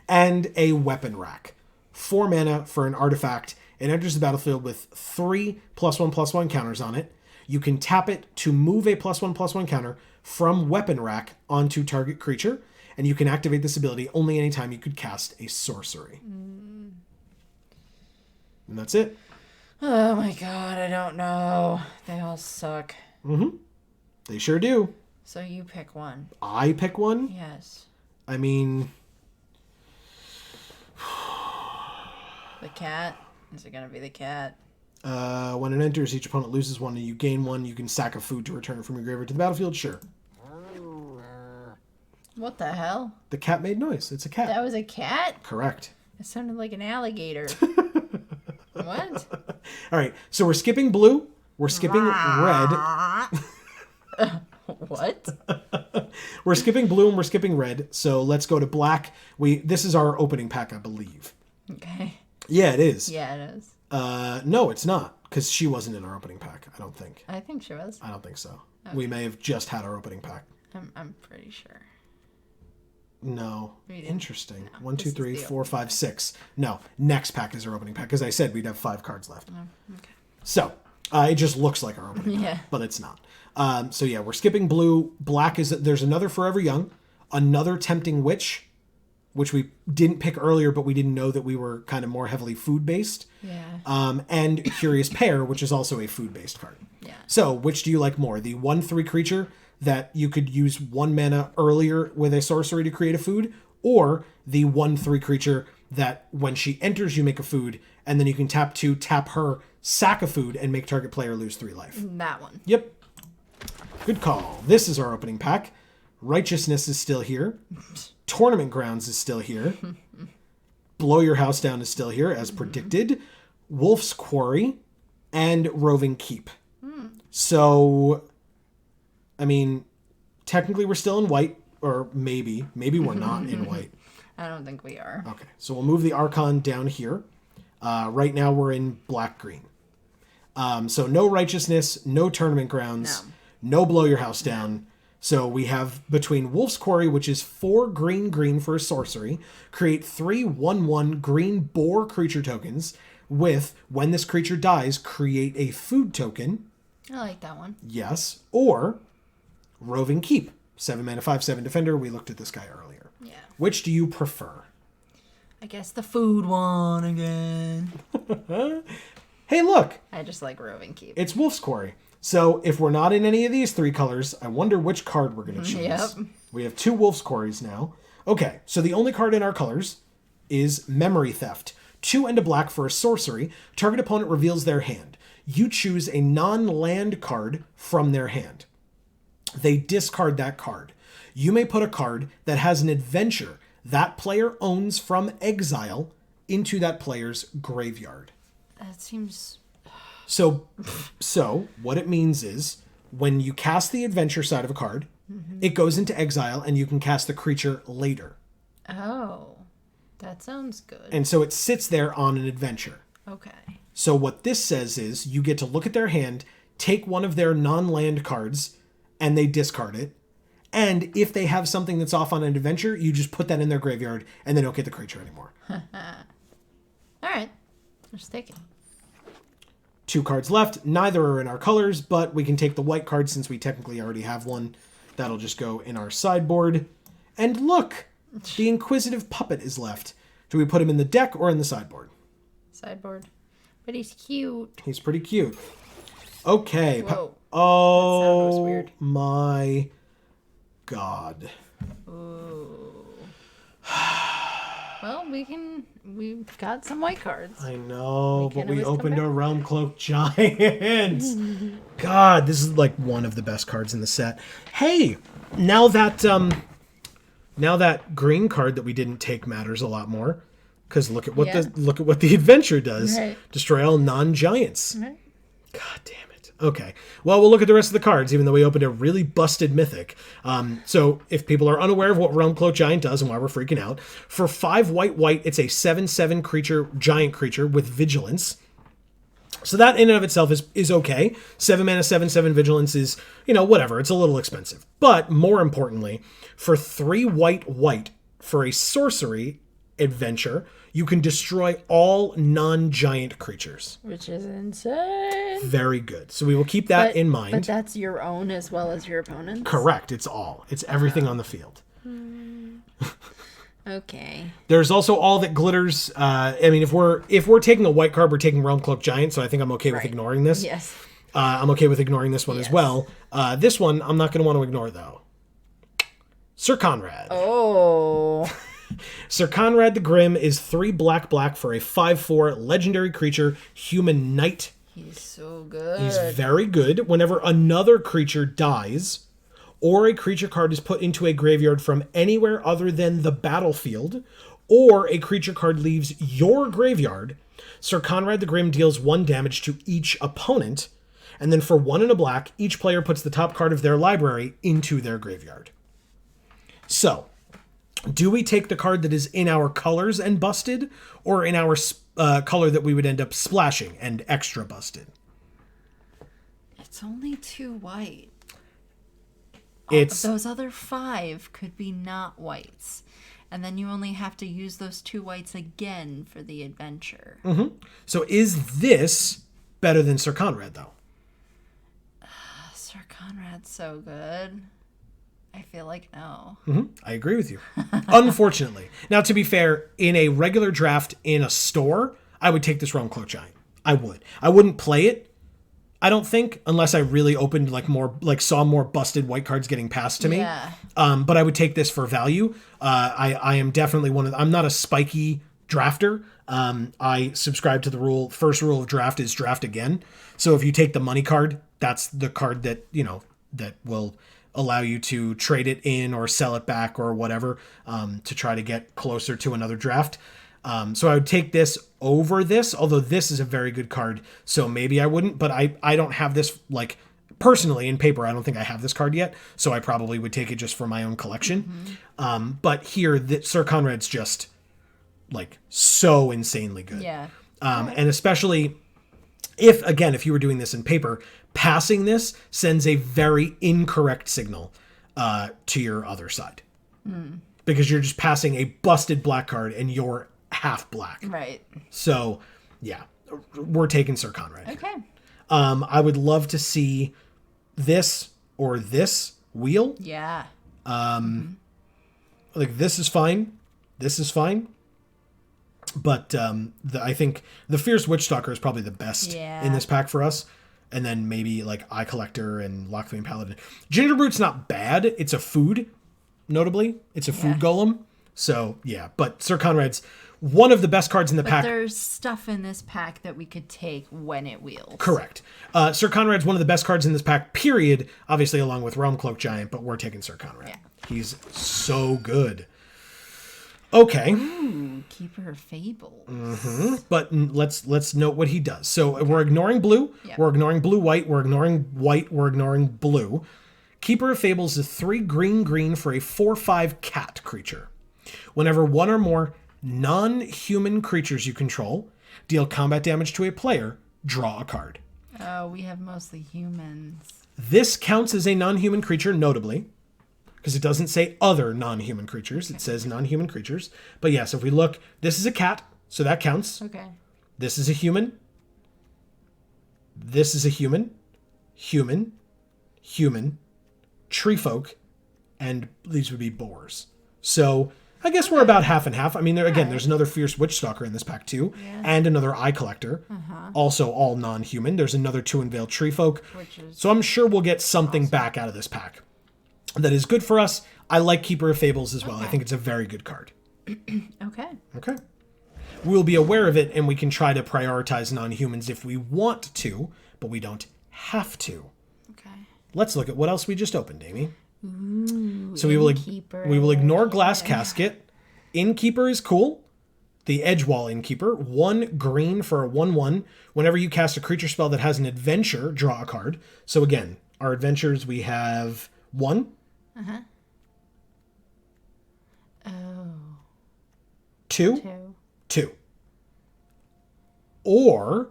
And a Weapon Rack. 4 mana for an artifact. It enters the battlefield with 3 +1/+1 counters on it. You can tap it to move a +1/+1 counter from weapon rack onto target creature, and you can activate this ability only anytime you could cast a sorcery. And that's it. Oh my god, I don't know. They all suck. They sure do. So you pick one. I pick one? Yes. I mean... The cat? Is it gonna be the cat? When it enters, each opponent loses one and you gain one. You can sack a food to return it from your graveyard to the battlefield. Sure. What the hell? The cat made noise. It's a cat. That was a cat? Correct. It sounded like an alligator. What? All right. So we're skipping blue. We're skipping red. What? We're skipping blue and we're skipping red. So let's go to black. This is our opening pack, I believe. Okay. Yeah, it is. Yeah, it is. No, it's not, because she wasn't in our opening pack. I don't think. I think she was. I don't think so. Okay. We may have just had our opening pack. I'm pretty sure. No. Interesting. No, 1, 2, this is 3, the 4, opening 5, 6. No. Next pack is our opening pack. As I said, we'd have 5 cards left. Okay. So, it just looks like our opening pack, but it's not. So yeah, we're skipping blue. Black is, there's another Forever Young, another Tempting Witch, which we didn't pick earlier, but we didn't know that we were kind of more heavily food-based. Yeah. And Curious Pair, which is also a food-based card. Yeah. So, which do you like more? The 1/3 creature that you could use 1 mana earlier with a sorcery to create a food, or the 1/3 creature that when she enters you make a food, and then you can tap 2, tap her, sack a food, and make target player lose 3 life. That one. Yep. Good call. This is our opening pack. Righteousness is still here. Tournament Grounds is still here. Blow Your House Down is still here, as predicted. Wolf's Quarry and Roving Keep. So, I mean, technically we're still in white, or maybe we're not in white. I don't think we are. Okay, so we'll move the Archon down here. Right now we're in black-green. So no Righteousness, no Tournament Grounds, no Blow Your House Down. So we have between Wolf's Quarry, which is 4 green for a sorcery, create 3 1/1 green boar creature tokens with, when this creature dies, create a food token. I like that one. Yes. Or Roving Keep. 7 mana, 5/7 defender. We looked at this guy earlier. Yeah. Which do you prefer? I guess the food one again. Hey, look. I just like Roving Keep. It's Wolf's Quarry. So if we're not in any of these 3 colors, I wonder which card we're going to choose. Yep. We have 2 Wolf's Quarries now. Okay, so the only card in our colors is Memory Theft. 2 and a black for a sorcery. Target opponent reveals their hand. You choose a non-land card from their hand. They discard that card. You may put a card that has an adventure that player owns from exile into that player's graveyard. That seems... So what it means is when you cast the adventure side of a card, it goes into exile and you can cast the creature later. Oh, that sounds good. And so it sits there on an adventure. Okay. So what this says is you get to look at their hand, take one of their non-land cards, and they discard it. And if they have something that's off on an adventure, you just put that in their graveyard and they don't get the creature anymore. All right. Just take it. 2 cards left. Neither are in our colors, but we can take the white card since we technically already have one. That'll just go in our sideboard. And look, the Inquisitive Puppet is left. Do we put him in the deck or in the sideboard? Sideboard. But he's cute. He's pretty cute. Okay. Whoa. Oh, that sound was weird. My God. Ooh. Well, we've got some white cards. I know, but we always come opened back. a Realm Cloak Giant. God, this is like one of the best cards in the set. Hey, now that green card that we didn't take matters a lot more, because look at what the adventure does. Right. Destroy all non-giants. Right. God damn it. Okay. Well, we'll look at the rest of the cards, even though we opened a really busted mythic. So if people are unaware of what Realm Cloak Giant does and why we're freaking out, for 5 white, it's a 7/7 creature, giant creature with vigilance. So that in and of itself is okay. 7 mana, 7/7 vigilance is, whatever. It's a little expensive. But more importantly, for 3 white for a sorcery adventure, you can destroy all non-giant creatures. Which is insane. good. Very good. So we will keep that in mind. But that's your own as well as your opponent's? Correct. It's everything on the field. Okay. There's also all that glitters. I mean, if we're taking a white card, we're taking Realm Cloak Giant, so I think I'm okay with ignoring this. Yes. I'm okay with ignoring this one as well. This one, I'm not going to want to ignore, though. Sir Conrad. Oh. Sir Conrad the Grim is 3 black for a 5/4 legendary creature, human knight. He's so good. He's very good. Whenever another creature dies, or a creature card is put into a graveyard from anywhere other than the battlefield, or a creature card leaves your graveyard, Sir Conrad the Grim deals 1 damage to each opponent, and then for 1 and a black, each player puts the top card of their library into their graveyard. So, do we take the card that is in our colors and busted, or in our color that we would end up splashing and extra busted? It's only 2 white. It's those other 5 could be not whites. And then you only have to use those 2 whites again for the adventure. Mm-hmm. So is this better than Sir Conrad, though? Sir Conrad's so good. I feel like no. Mm-hmm. I agree with you. Unfortunately. Now, to be fair, in a regular draft in a store, I would take this Realm Cloak Giant. I would. I wouldn't play it, I don't think, unless I really opened saw more busted white cards getting passed to me. Yeah. But I would take this for value. I am definitely I'm not a spiky drafter. I subscribe to the first rule of draft is draft again. So if you take the money card, that's the card that, that will allow you to trade it in or sell it back or whatever, to try to get closer to another draft. So I would take this over this, although this is a very good card, so maybe I wouldn't, but I don't have this, personally in paper, I don't think I have this card yet, so I probably would take it just for my own collection. Mm-hmm. But here, Sir Conrad's just, so insanely good. Yeah. And especially if you were doing this in paper, passing this sends a very incorrect signal to your other side. Because you're just passing a busted black card and you're half black. Right. So, yeah, we're taking Sir Conrad. Okay. I would love to see this or this wheel. Yeah. This is fine. This is fine. But I think the Fierce Witchstalker is probably the best in this pack for us. And then maybe Eye Collector and Lockthwing Paladin. Gingerbroot's not bad. It's a food, notably. It's a food golem. So, yeah. But Sir Conrad's one of the best cards in the pack. There's stuff in this pack that we could take when it wheels. Correct. Sir Conrad's one of the best cards in this pack, period. Obviously, along with Realm Cloak Giant, but we're taking Sir Conrad. Yeah. He's so good. Okay. Ooh, Keeper of Fables. Mm-hmm. But let's note what he does. So we're ignoring blue. Yep. We're ignoring blue-white. We're ignoring white. We're ignoring blue. Keeper of Fables is 3 green for a 4/5 cat creature. Whenever one or more non-human creatures you control deal combat damage to a player, draw a card. Oh, we have mostly humans. This counts as a non-human creature, notably, because it doesn't say other non-human creatures. It says non-human creatures. But yes, if we look, this is a cat, so that counts. Okay. This is a human. This is a human. Human. Tree folk. And these would be boars. So I guess we're about half and half. I mean, there's another Fierce Witchstalker in this pack too. Yeah. And another Eye Collector. Also all non-human. There's another 2 Unveiled Tree folk. So I'm sure we'll get something back out of this pack that is good for us. I like Keeper of Fables as well. I think it's a very good card. Okay. We'll be aware of it, and we can try to prioritize non-humans if we want to, but we don't have to. Okay. Let's look at what else we just opened, Amy. Ooh, so we will ignore Glass Casket. Innkeeper is cool. The Edgewall Innkeeper. 1 green for a 1/1. Whenever you cast a creature spell that has an adventure, draw a card. So again, our adventures, we have 1. Oh. 2. Or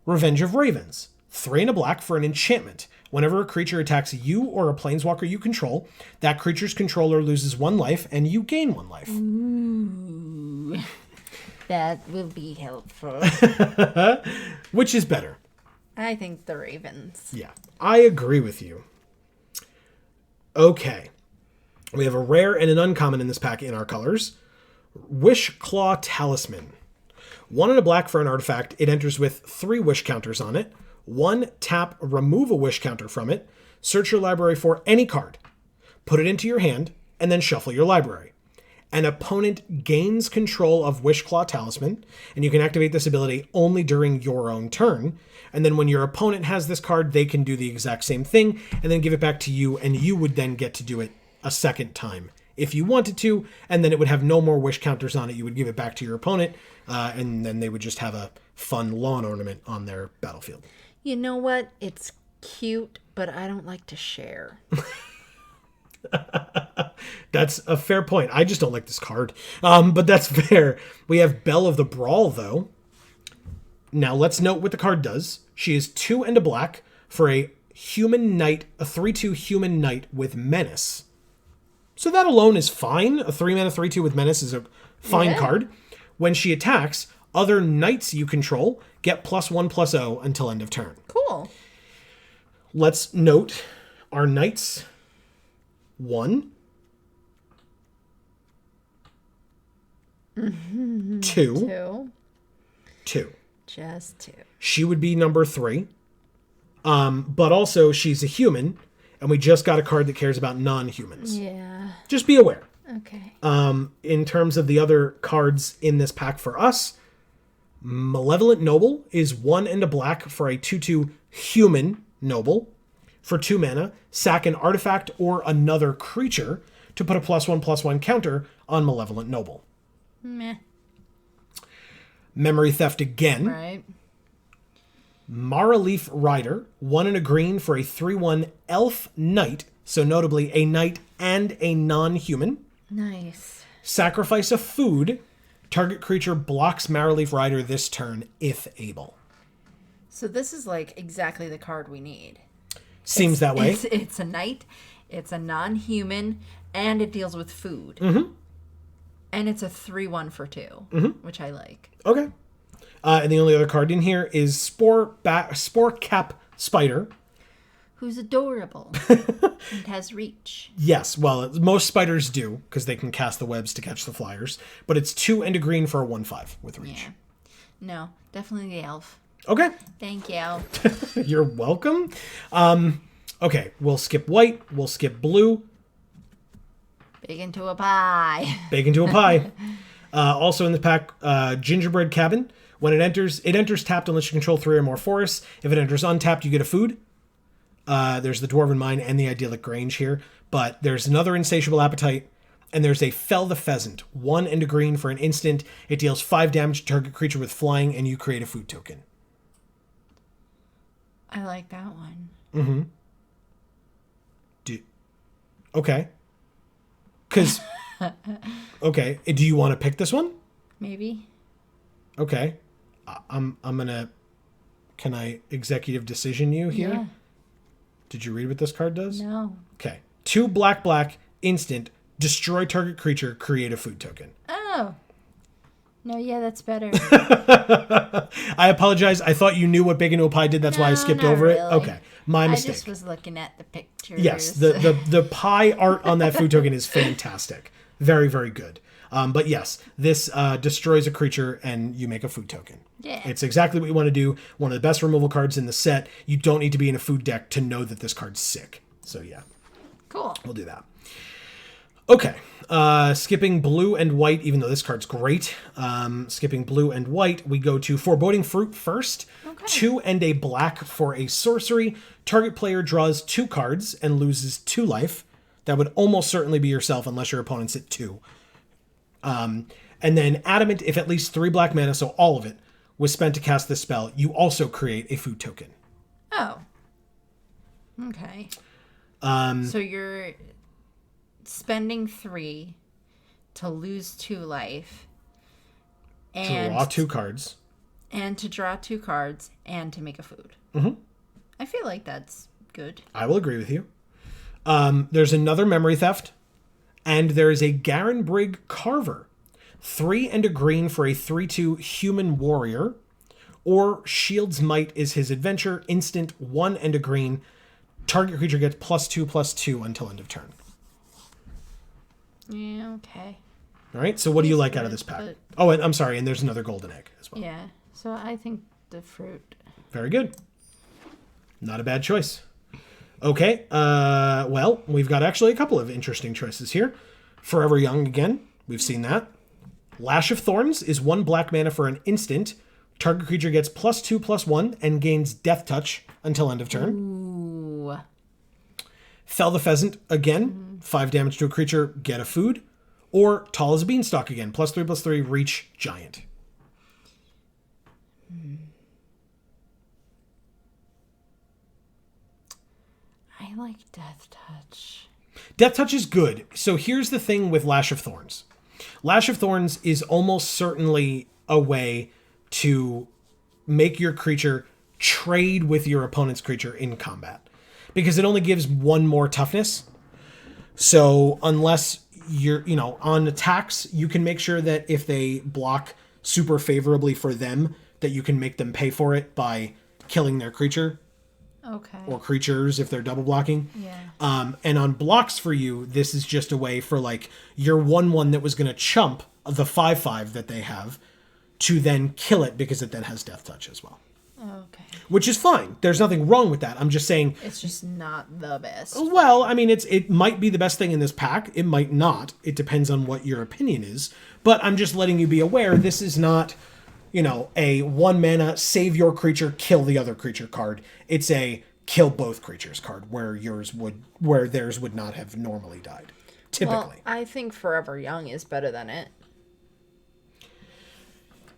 Revenge of Ravens. 3 and a black for an enchantment. Whenever a creature attacks you or a planeswalker you control, that creature's controller loses 1 life and you gain 1 life. Ooh. That will be helpful. Which is better? I think the Ravens. Yeah, I agree with you. Okay. We have a rare and an uncommon in this pack in our colors. Wish Claw Talisman. 1 and a black for an artifact. It enters with 3 wish counters on it. 1 tap, remove a wish counter from it. Search your library for any card. Put it into your hand, and then shuffle your library. An opponent gains control of Wishclaw Talisman, and you can activate this ability only during your own turn. And then when your opponent has this card, they can do the exact same thing, and then give it back to you, and you would then get to do it a second time if you wanted to, and then it would have no more wish counters on it. You would give it back to your opponent, and then they would just have a fun lawn ornament on their battlefield. You know what? It's cute, but I don't like to share. That's a fair point. I just don't like this card. But that's fair. We have Belle of the Brawl, though. Now, let's note what the card does. She is 2 and a black for a human knight, a 3/2 human knight with menace. So that alone is fine. A 3-mana 3/2 with menace is a fine card. When she attacks, other knights you control get +1/+0 until end of turn. Cool. Let's note our knights. 1, 2, 2. Just 2. She would be number 3. But also she's a human, and we just got a card that cares about non-humans. Yeah. Just be aware. Okay. In terms of the other cards in this pack for us, Malevolent Noble is 1 and a black for a 2/2 human noble. For 2 mana, sack an artifact or another creature to put a +1/+1 counter on Malevolent Noble. Meh. Memory Theft again. Right. Maraleaf Rider, 1 and a green for a 3/1 elf knight, so notably a knight and a non-human. Nice. Sacrifice a food. Target creature blocks Maraleaf Rider this turn if able. So this is like exactly the card we need. Seems that way. It's a knight, it's a non-human, and it deals with food. Mm-hmm. And it's a 3/1 for 2, which I like. Okay. And the only other card in here is Spore Cap Spider. Who's adorable and has reach. Yes, well, most spiders do, because they can cast the webs to catch the flyers. But it's 2 and a green for a 1/5 with reach. Yeah. No, definitely the elf. Okay. Thank you. You're welcome. Okay, we'll skip white. We'll skip blue. Big into a pie. Bake into a pie. Also in the pack, Gingerbread Cabin. When it enters tapped unless you control 3 or more forests. If it enters untapped, you get a food. There's the Dwarven Mine and the Idyllic Grange here. But there's another Insatiable Appetite. And there's a Fell the Pheasant. 1 and a green for an instant. It deals 5 damage to target creature with flying, and you create a food token. I like that one. Mm-hmm. Okay. Because... Okay. Do you want to pick this one? Maybe. Okay. I'm gonna... Can I executive decision you here? Yeah. Did you read what this card does? No. Okay. 2 black, instant, destroy target creature, create a food token. Oh. No, yeah, that's better. I apologize. I thought you knew what Bake into a Pie did. That's why I skipped not over it. really. Okay. My mistake. I just was looking at the pictures. Yes. The pie art on that food token is fantastic. Very, very good. But yes, this destroys a creature and you make a food token. Yeah. It's exactly what you want to do. One of the best removal cards in the set. You don't need to be in a food deck to know that this card's sick. So yeah. Cool. We'll do that. Okay. Skipping blue and white, even though this card's great. Skipping blue and white, we go to Foreboding Fruit first. Okay. 2 and a black for a sorcery. Target player draws 2 cards and loses 2 life. That would almost certainly be yourself unless your opponent's at 2. And then Adamant, if at least 3 black mana, so all of it, was spent to cast this spell, you also create a food token. Oh. Okay. So you're spending 3 to lose 2 life. And draw 2 cards. And to draw 2 cards and to make a food. Mm-hmm. I feel like that's good. I will agree with you. There's another Memory Theft. And there is a Garen Brigg Carver. 3 and a green for a 3/2 human warrior, or Shield's Might is his adventure, instant 1 and a green. Target creature gets +2/+2 until end of turn. Yeah, okay. All right, so what do you like out of good, this pack? but- Oh, and I'm sorry, and there's another golden egg as well. Yeah, so I think the fruit. Very good. Not a bad choice. Okay, well, we've got actually a couple of interesting choices here. Forever Young again, we've seen that. Lash of Thorns is 1 black mana for an instant. Target creature gets +2/+1 and gains Death Touch until end of turn. Ooh. Fell the Pheasant again, 5 damage to a creature, get a food. Or Tall as a Beanstalk again, +3/+3, reach giant. I like Death Touch. Death Touch is good. So here's the thing with Lash of Thorns. Lash of Thorns is almost certainly a way to make your creature trade with your opponent's creature in combat, because it only gives 1 more toughness. So unless you're, on attacks, you can make sure that if they block super favorably for them, that you can make them pay for it by killing their creature. Okay. Or creatures if they're double blocking. Yeah. And on blocks for you, this is just a way for like your 1/1 that was going to chump the 5/5 that they have to then kill it, because it then has Death Touch as well. Okay. Which is fine. There's nothing wrong with that. I'm just saying, It's just not the best. well, I mean, it might be the best thing in this pack. It might not. It depends on what your opinion is. But I'm just letting you be aware this is not, a 1 mana save your creature, kill the other creature card. It's a kill both creatures card, where theirs would not have normally died. Typically. Well, I think Forever Young is better than it.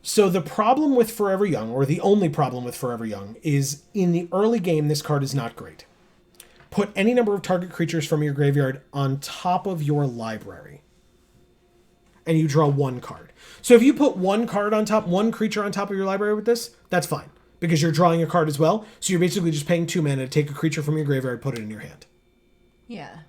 So the problem with Forever Young, or the only problem with Forever Young, is in the early game, this card is not great. Put any number of target creatures from your graveyard on top of your library, and you draw 1 card. So if you put 1 creature on top of your library with this, that's fine, because you're drawing a card as well. So you're basically just paying 2 mana to take a creature from your graveyard, put it in your hand. Yeah.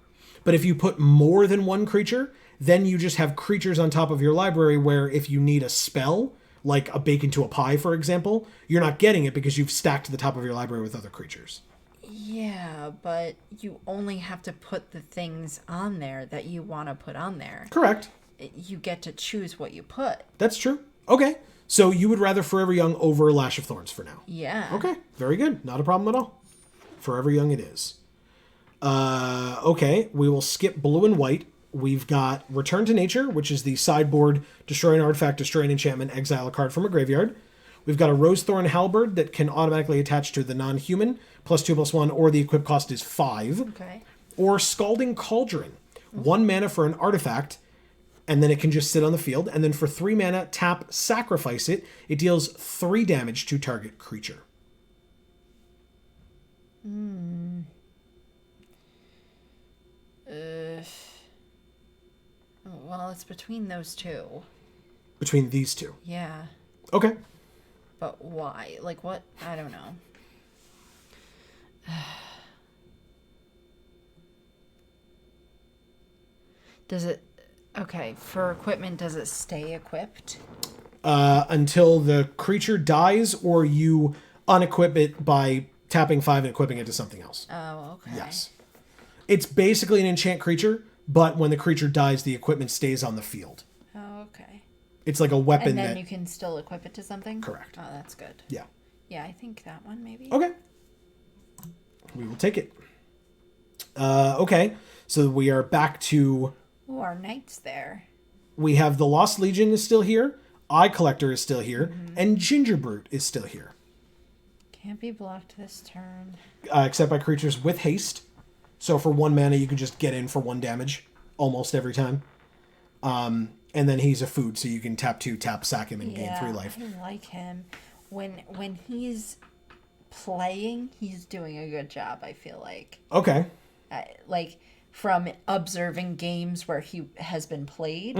But if you put more than 1 creature, then you just have creatures on top of your library where if you need a spell, like a Bake into a Pie, for example, you're not getting it because you've stacked the top of your library with other creatures. Yeah, but you only have to put the things on there that you want to put on there. Correct. You get to choose what you put. That's true. Okay. So you would rather Forever Young over Lash of Thorns for now. Yeah. Okay. Very good. Not a problem at all. Forever Young it is. Okay. We will skip blue and white. We've got Return to Nature, which is the sideboard, destroy an artifact, destroy an enchantment, exile a card from a graveyard. We've got a Rosethorn Halberd that can automatically attach to the non-human, +2/+1, or the equip cost is 5. Okay. Or Scalding Cauldron, 1 mana for an artifact, and then it can just sit on the field. And then for 3 mana, tap, sacrifice it. It deals 3 damage to target creature. Well, it's between those two. Between these two. Yeah. Okay. But why? Like, what? I don't know. Does it... Okay, for equipment, does it stay equipped? Until the creature dies or you unequip it by tapping 5 and equipping it to something else. Oh, okay. Yes. It's basically an enchant creature, but when the creature dies, the equipment stays on the field. Oh, okay. It's like a weapon And then that... you can still equip it to something? Correct. Oh, that's good. Yeah. Yeah, I think that one, maybe. Okay. We will take it. Okay. So we are back to... Ooh, our knight's there. We have the Lost Legion is still here. Eye Collector is still here. And Gingerbrute is still here. Can't be blocked this turn. Except by creatures with haste. So for 1 mana, you can just get in for 1 damage almost every time. And then he's a food, so you can tap 2, tap, sack him, and gain 3 life. I like him. When he's playing, he's doing a good job, I feel like. Okay. Like, from observing games where he has been played,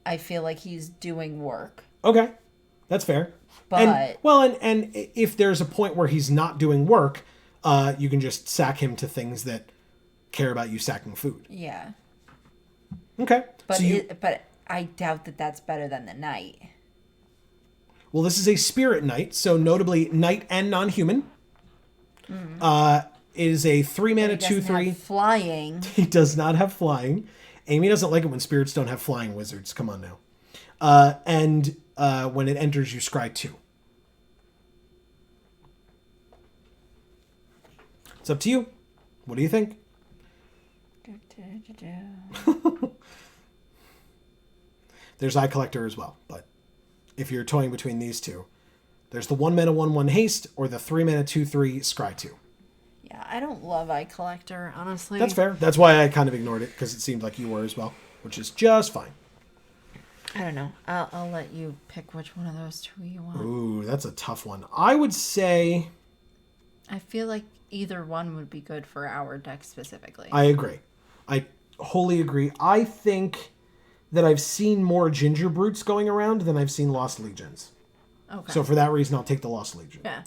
I feel like he's doing work. Okay. That's fair. But... And if there's a point where he's not doing work, you can just sack him to things that care about you sacking food. Yeah. Okay. But So but I doubt that that's better than the knight. Well, this is a spirit knight, so notably knight and non-human. Is a 3-mana 2/3. Flying. He does not have flying. Amy doesn't like it when spirits don't have flying wizards. Come on now. And when it enters, you scry 2. It's up to you. What do you think? There's Eye Collector as well, but if you're toying between these two, there's the 1-mana 1/1 haste or the 3-mana 2/3 scry 2. Yeah, I don't love Eye Collector, honestly. That's fair. That's why I kind of ignored it, because it seemed like you were as well, which is just fine. I don't know. I'll let you pick which one of those two you want. Ooh, that's a tough one. I would say... I feel like either one would be good for our deck specifically. I agree. I wholly agree. I think that I've seen more Ginger Brutes going around than I've seen Lost Legions. Okay. So for that reason, I'll take the Lost Legion. Yeah.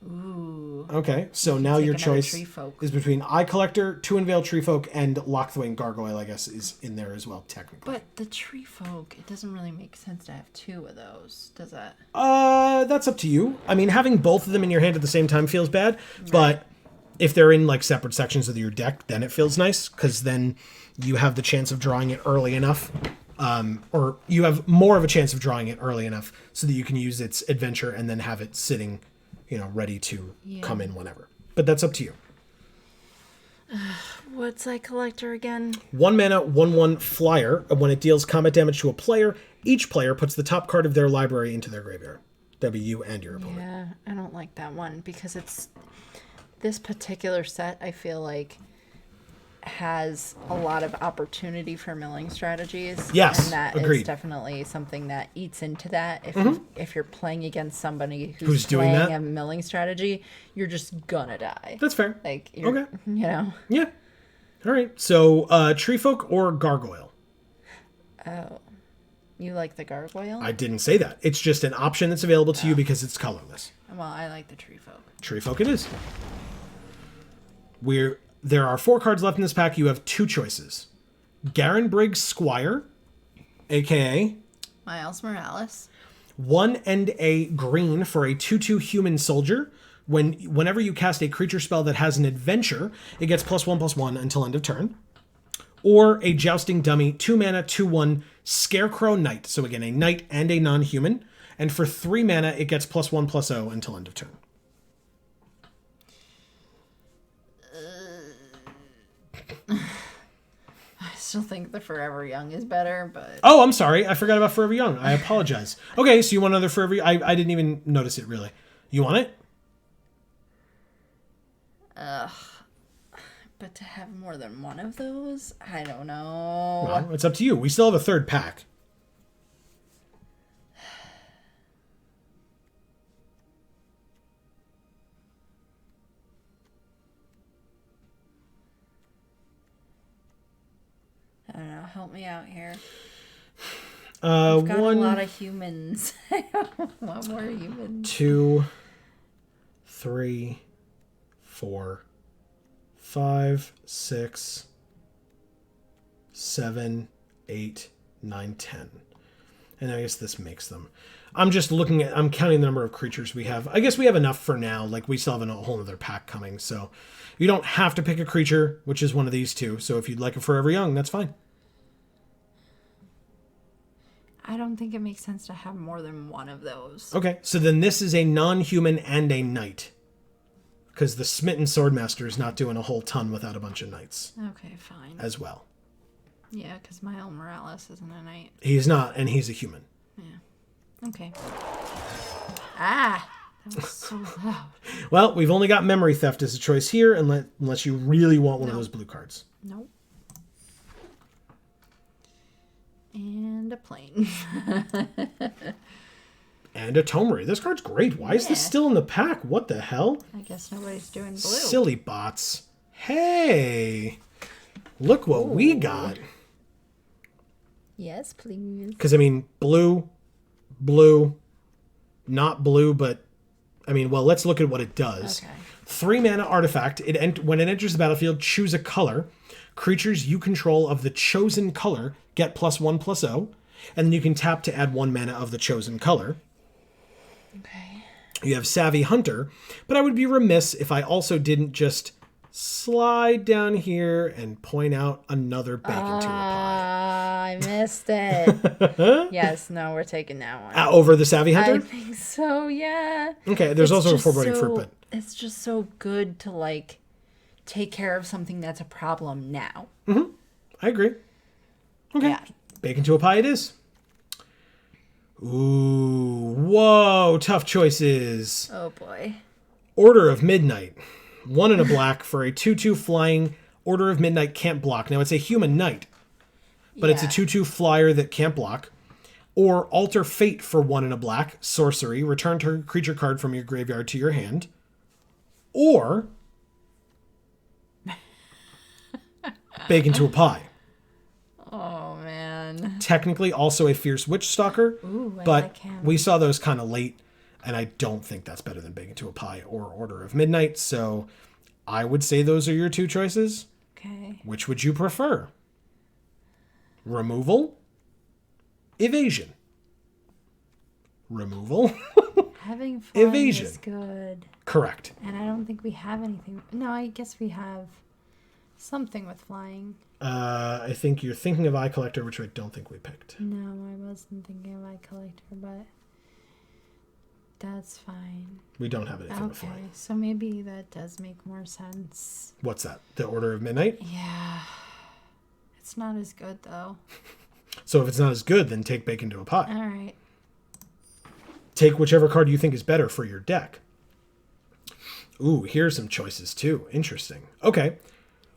Ooh. Okay, so now your choice Tree Folk. is between Eye Collector, 2 Unveiled Tree Folk, and Lockthwain Gargoyle, I guess, is in there as well, technically. But the Tree Folk, it doesn't really make sense to have 2 of those, does it? That's up to you. I mean, having both of them in your hand at the same time feels bad, but if they're in, like, separate sections of your deck, then it feels nice, because then you have the chance of drawing it early enough, or you have more of a chance of drawing it early enough so that you can use its adventure and then have it sitting, ready to come in whenever. But that's up to you. What's Eye Collector again? 1-mana, 1/1 flyer. When it deals combat damage to a player, each player puts the top card of their library into their graveyard. That'd be you and your opponent. Yeah, I don't like that one because it's... This particular set, I feel like, has a lot of opportunity for milling strategies. Yes, and that agreed. is definitely something that eats into that. If you're playing against somebody who's doing playing that? a milling strategy, you're just gonna die. That's fair. Like, you're, Okay. Yeah. All right. So, Tree Folk or Gargoyle? Oh. You like the Gargoyle? I didn't say that. It's just an option that's available to you because it's colorless. Well, I like the Tree Folk. Tree Folk it is. There are 4 cards left in this pack. You have 2 choices. Garen Briggs Squire, a.k.a. Miles Morales. 1 and a green for a 2/2 human soldier. Whenever you cast a creature spell that has an adventure, it gets +1/+1 until end of turn. Or a Jousting Dummy, 2-mana, 2/1 Scarecrow Knight. So again, a knight and a non-human. And for 3 mana, it gets +1/+0 until end of turn. I still think the Forever Young is better, but... Oh, I'm sorry. I forgot about Forever Young. I apologize. Okay, so you want another Forever... I didn't even notice it, really. You want it? But to have more than one of those? I don't know. Well, it's up to you. We still have a 3rd pack. I don't know. Help me out here. I've got 1, a lot of humans. I want more humans. 2, 3, 4, 5, 6, 7, 8, 9, 10. And I guess this makes them. I'm counting the number of creatures we have. I guess we have enough for now. Like, we still have a whole other pack coming. So you don't have to pick a creature, which is one of these 2. So if you'd like a Forever Young, that's fine. I don't think it makes sense to have more than one of those. Okay, so then this is a non-human and a knight. Because the Smitten Swordmaster is not doing a whole ton without a bunch of knights. Okay, fine. As well. Yeah, because Miles Morales isn't a knight. He's not, and he's a human. Yeah. Okay. Ah! That was so loud. Well, we've only got Memory Theft as a choice here, unless you really want one of those blue cards. Nope. And a plane. And a Tomery. This card's great. Why is this still in the pack? What the hell? I guess nobody's doing blue. Silly bots. Hey! Look what we got. Yes, please. Because, blue, not blue, but... well, let's look at what it does. Okay. 3-mana artifact. When it enters the battlefield, choose a color. Creatures you control of the chosen color get +1/+0. And then you can tap to add 1 mana of the chosen color. Okay. You have Savvy Hunter, but I would be remiss if I also didn't just slide down here and point out another bacon to a pie. I missed it. Yes, no, we're taking that one. Over the Savvy Hunter? I think so, yeah. Okay, there's also a just foreboding fruit, but it's just so good to like take care of something that's a problem now. I agree. Okay. Yeah. Bacon to a pie it is. Ooh, whoa, tough choices. Oh boy. Order of Midnight. 1 and a black for a 2/2 flying. Order of Midnight can't block. Now it's a human knight, but it's a 2/2 flyer that can't block. Or Alter Fate for 1 and a black. Sorcery. Return target creature card from your graveyard to your hand. Or Bacon to a pie. Oh man. Technically also a Fierce Witch Stalker, Ooh, I but like him. we saw those kind of late, and I don't think that's better than Bacon to a Pie or Order of Midnight, so I would say those are your 2 choices. Okay. Which would you prefer? Removal? Evasion? Removal? Having fun Evasion. is good. Correct. And I don't think we have anything. No, I guess we have something with flying. I think you're thinking of Eye Collector, which I don't think we picked. No, I wasn't thinking of Eye Collector, but that's fine. We don't have anything with Okay, flying. so maybe that does make more sense. What's that? The Order of Midnight? Yeah. It's not as good, though. So if it's not as good, then take Bacon to a Pie. All right. Take whichever card you think is better for your deck. Ooh, here's some choices too. Interesting. Okay.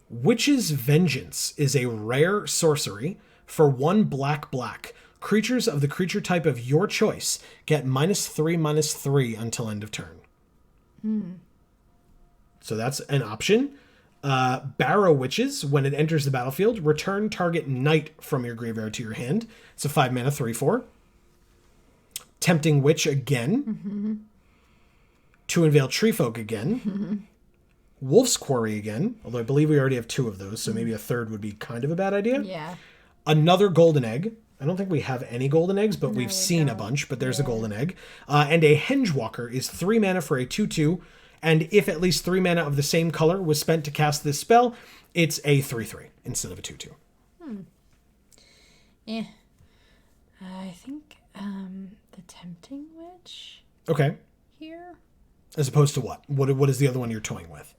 Witch's Vengeance is a rare sorcery for 1 black. Creatures of the creature type of your choice get -3/-3 until end of turn. So that's an option. Barrow Witches, when it enters the battlefield, return target knight from your graveyard to your hand. It's a 5-mana 3/4. Tempting Witch again. To Unveil Treefolk again. Wolf's Quarry again, although I believe we already have 2 of those, so maybe a third would be kind of a bad idea. Yeah. Another Golden Egg. I don't think we have any Golden Eggs, but we've seen a bunch, but there's a Golden Egg. And a Hengewalker is 3 mana for a 2/2, and if at least 3 mana of the same color was spent to cast this spell, it's a 3/3 instead of a 2/2. Yeah. I think the Tempting Witch Okay. here. As opposed to what? What is the other one you're toying with?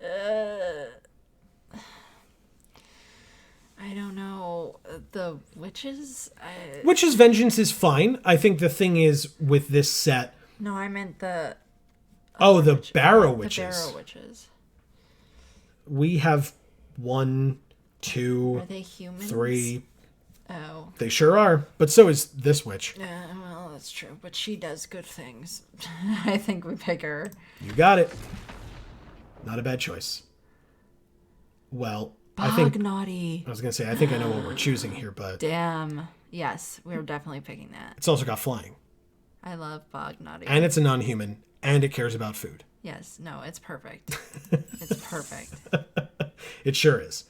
I don't know. The witches? Witch's Vengeance is fine. I think the thing is with this set... No, I meant the... the Barrow The Witches. Barrow Witches. We have 1, 2, Are they humans? 3. Oh. They sure are. But so is this witch. Yeah, well, that's true. But she does good things. I think we pick her. You got it. Not a bad choice. Well, I think... Naughty. I was going to say, I think I know what we're choosing here, but Damn. Yes, we're definitely picking that. it's also got flying. I love Bog Naughty. And it's a non-human, and it cares about food. Yes, no, it's perfect. It's perfect. It sure is.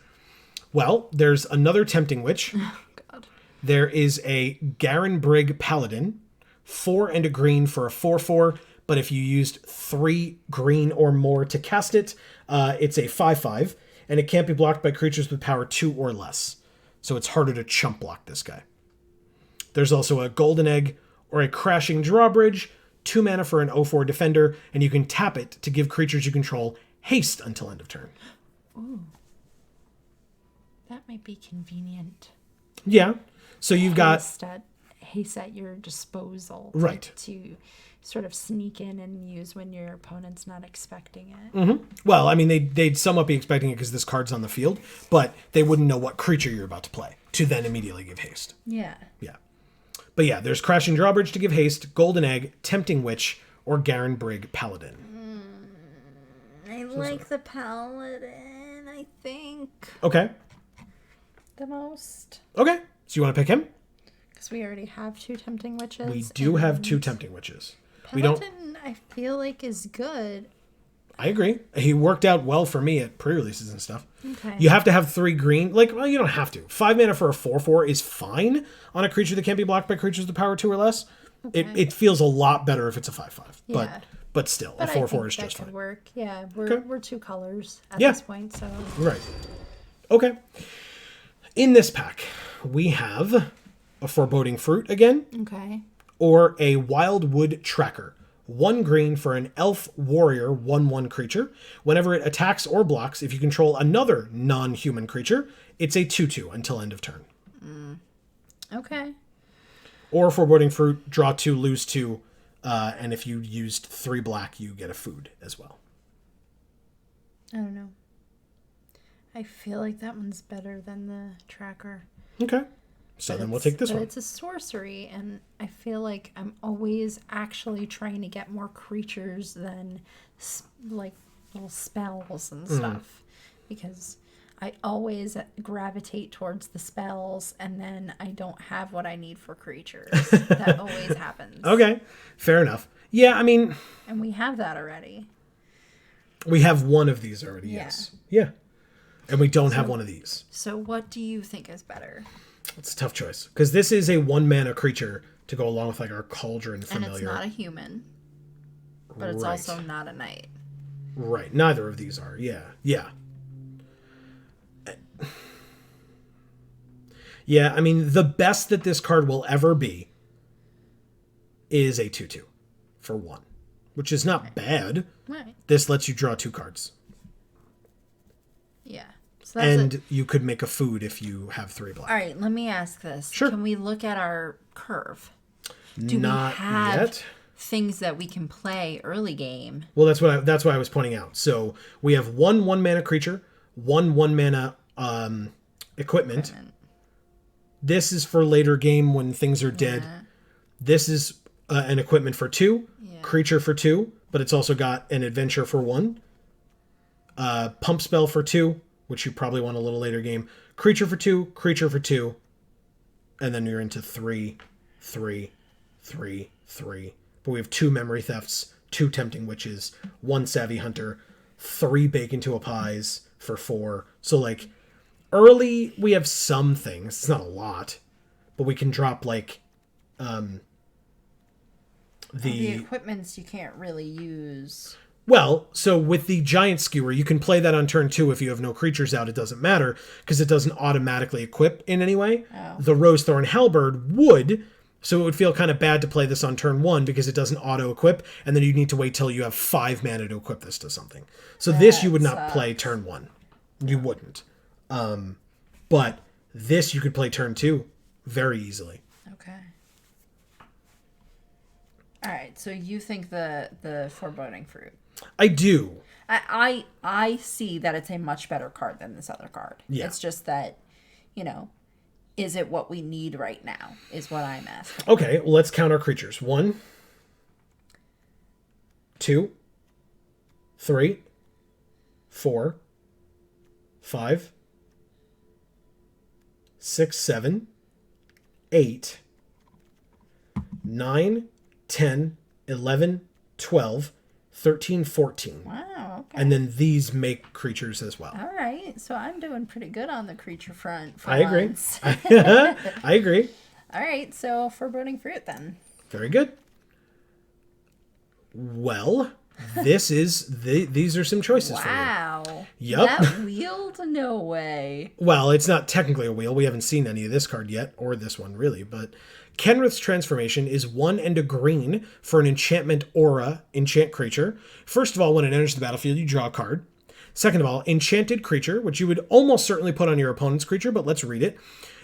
Well, there's another Tempting Witch. Oh, God. There is a Garen Brigg Paladin, 4 and a green for a 4/4, but if you used 3 green or more to cast it, it's a 5/5, and it can't be blocked by creatures with power 2 or less. So it's harder to chump block this guy. There's also a Golden Egg or a Crashing Drawbridge, 2 mana for an 0/4 defender, and you can tap it to give creatures you control haste until end of turn. Ooh. That might be convenient. Yeah. So you've got... Haste at your disposal. Right. To sort of sneak in and use when your opponent's not expecting it. Well, I mean, they'd somewhat be expecting it because this card's on the field, but they wouldn't know what creature you're about to play to then immediately give haste. Yeah. Yeah. But yeah, there's Crashing Drawbridge to give haste, Golden Egg, Tempting Witch, or Garen Brigg Paladin. I like the Paladin, I think. Okay. The most. Okay. So you want to pick him? Because we already have 2 Tempting Witches. We do have 2 and Tempting Witches. Paladin, I feel like, is good. I agree. He worked out well for me at pre-releases and stuff. Okay. You have to have 3 green. Like, well, you don't have to. 5 mana for a 4/4 is fine on a creature that can't be blocked by creatures with power 2 or less. Okay. It feels a lot better if it's a 5/5. Yeah. But still, But a I 4/4 think is that just could fine. work. Yeah, we're 2 colors at Yeah. this point, so Right. Okay. In this pack, we have a Foreboding Fruit again, Okay. or a Wildwood Tracker. 1 green for an elf warrior 1/1 creature. Whenever it attacks or blocks, if you control another non-human creature, it's a 2/2 until end of turn. Okay. Or Foreboding Fruit, draw 2, lose 2, and if you used 3 black, you get a food as well. I don't know. I feel like that one's better than the tracker. Okay. So then we'll take this but one. It's a sorcery, and I feel like I'm always actually trying to get more creatures than like little spells and stuff, because I always gravitate towards the spells, and then I don't have what I need for creatures. That always happens. Okay. Fair enough. Yeah, I mean, And we have that already. we have one of these already, yes. Yeah. And we don't have one of these. So what do you think is better? It's a tough choice. Because this is a 1-mana creature to go along with like our Cauldron Familiar. And it's not a human, but it's Right. also not a knight. Right. Neither of these are. Yeah. Yeah. Yeah, I mean, the best that this card will ever be is a 2/2 for 1, which is not bad. Right. This lets you draw 2 cards. Yeah. So that's And you could make a food if you have 3 black. All right, let me ask this. Sure. Can we look at our curve? Do Not we have yet. things that we can play early game? Well, that's why I was pointing out. So we have 1/1 mana creature, 1/1 mana equipment. This is for later game when things are dead. Yeah. This is an equipment for 2, Yeah. creature for 2, but it's also got an adventure for 1, pump spell for 2, which you probably want a little later game, creature for 2, creature for 2, and then you're into 3, 3, 3, 3. But we have 2 memory thefts, 2 tempting witches, 1 savvy hunter, 3 bake into a pies for 4. So like early we have some things. It's not a lot, but we can drop like The equipments you can't really use. well, so with the giant skewer, you can play that on turn 2 if you have no creatures out. It doesn't matter because it doesn't automatically equip in any way. Oh. The Rosethorn Halberd would, so it would feel kind of bad to play this on turn 1 because it doesn't auto-equip, and then you need to wait till you have 5 mana to equip this to something. So this you would not sucks. play turn 1. You wouldn't. But this you could play turn 2 very easily. Okay. All right, so you think the Foreboding Fruit. I do. I see that it's a much better card than this other card. Yeah. It's just that, is it what we need right now is what I'm asking. Okay, well, let's count our creatures. 1, 2, 3, 4, 5, 6, 7, 8, 9, 10, 11, 12, 13, 14. Wow, okay. And then these make creatures as well. All right, so I'm doing pretty good on the creature front for I agree. once. I agree. All right, so Foreboding Fruit then. Very good. Well, these are some choices for you. Wow. Yup. That wheeled? No way. Well, it's not technically a wheel. We haven't seen any of this card yet, or this one really, but Kenrith's transformation is 1 and a green for an enchantment aura enchant creature. First of all, when it enters the battlefield, you draw a card. Second of all, enchanted creature, which you would almost certainly put on your opponent's creature, but let's read it.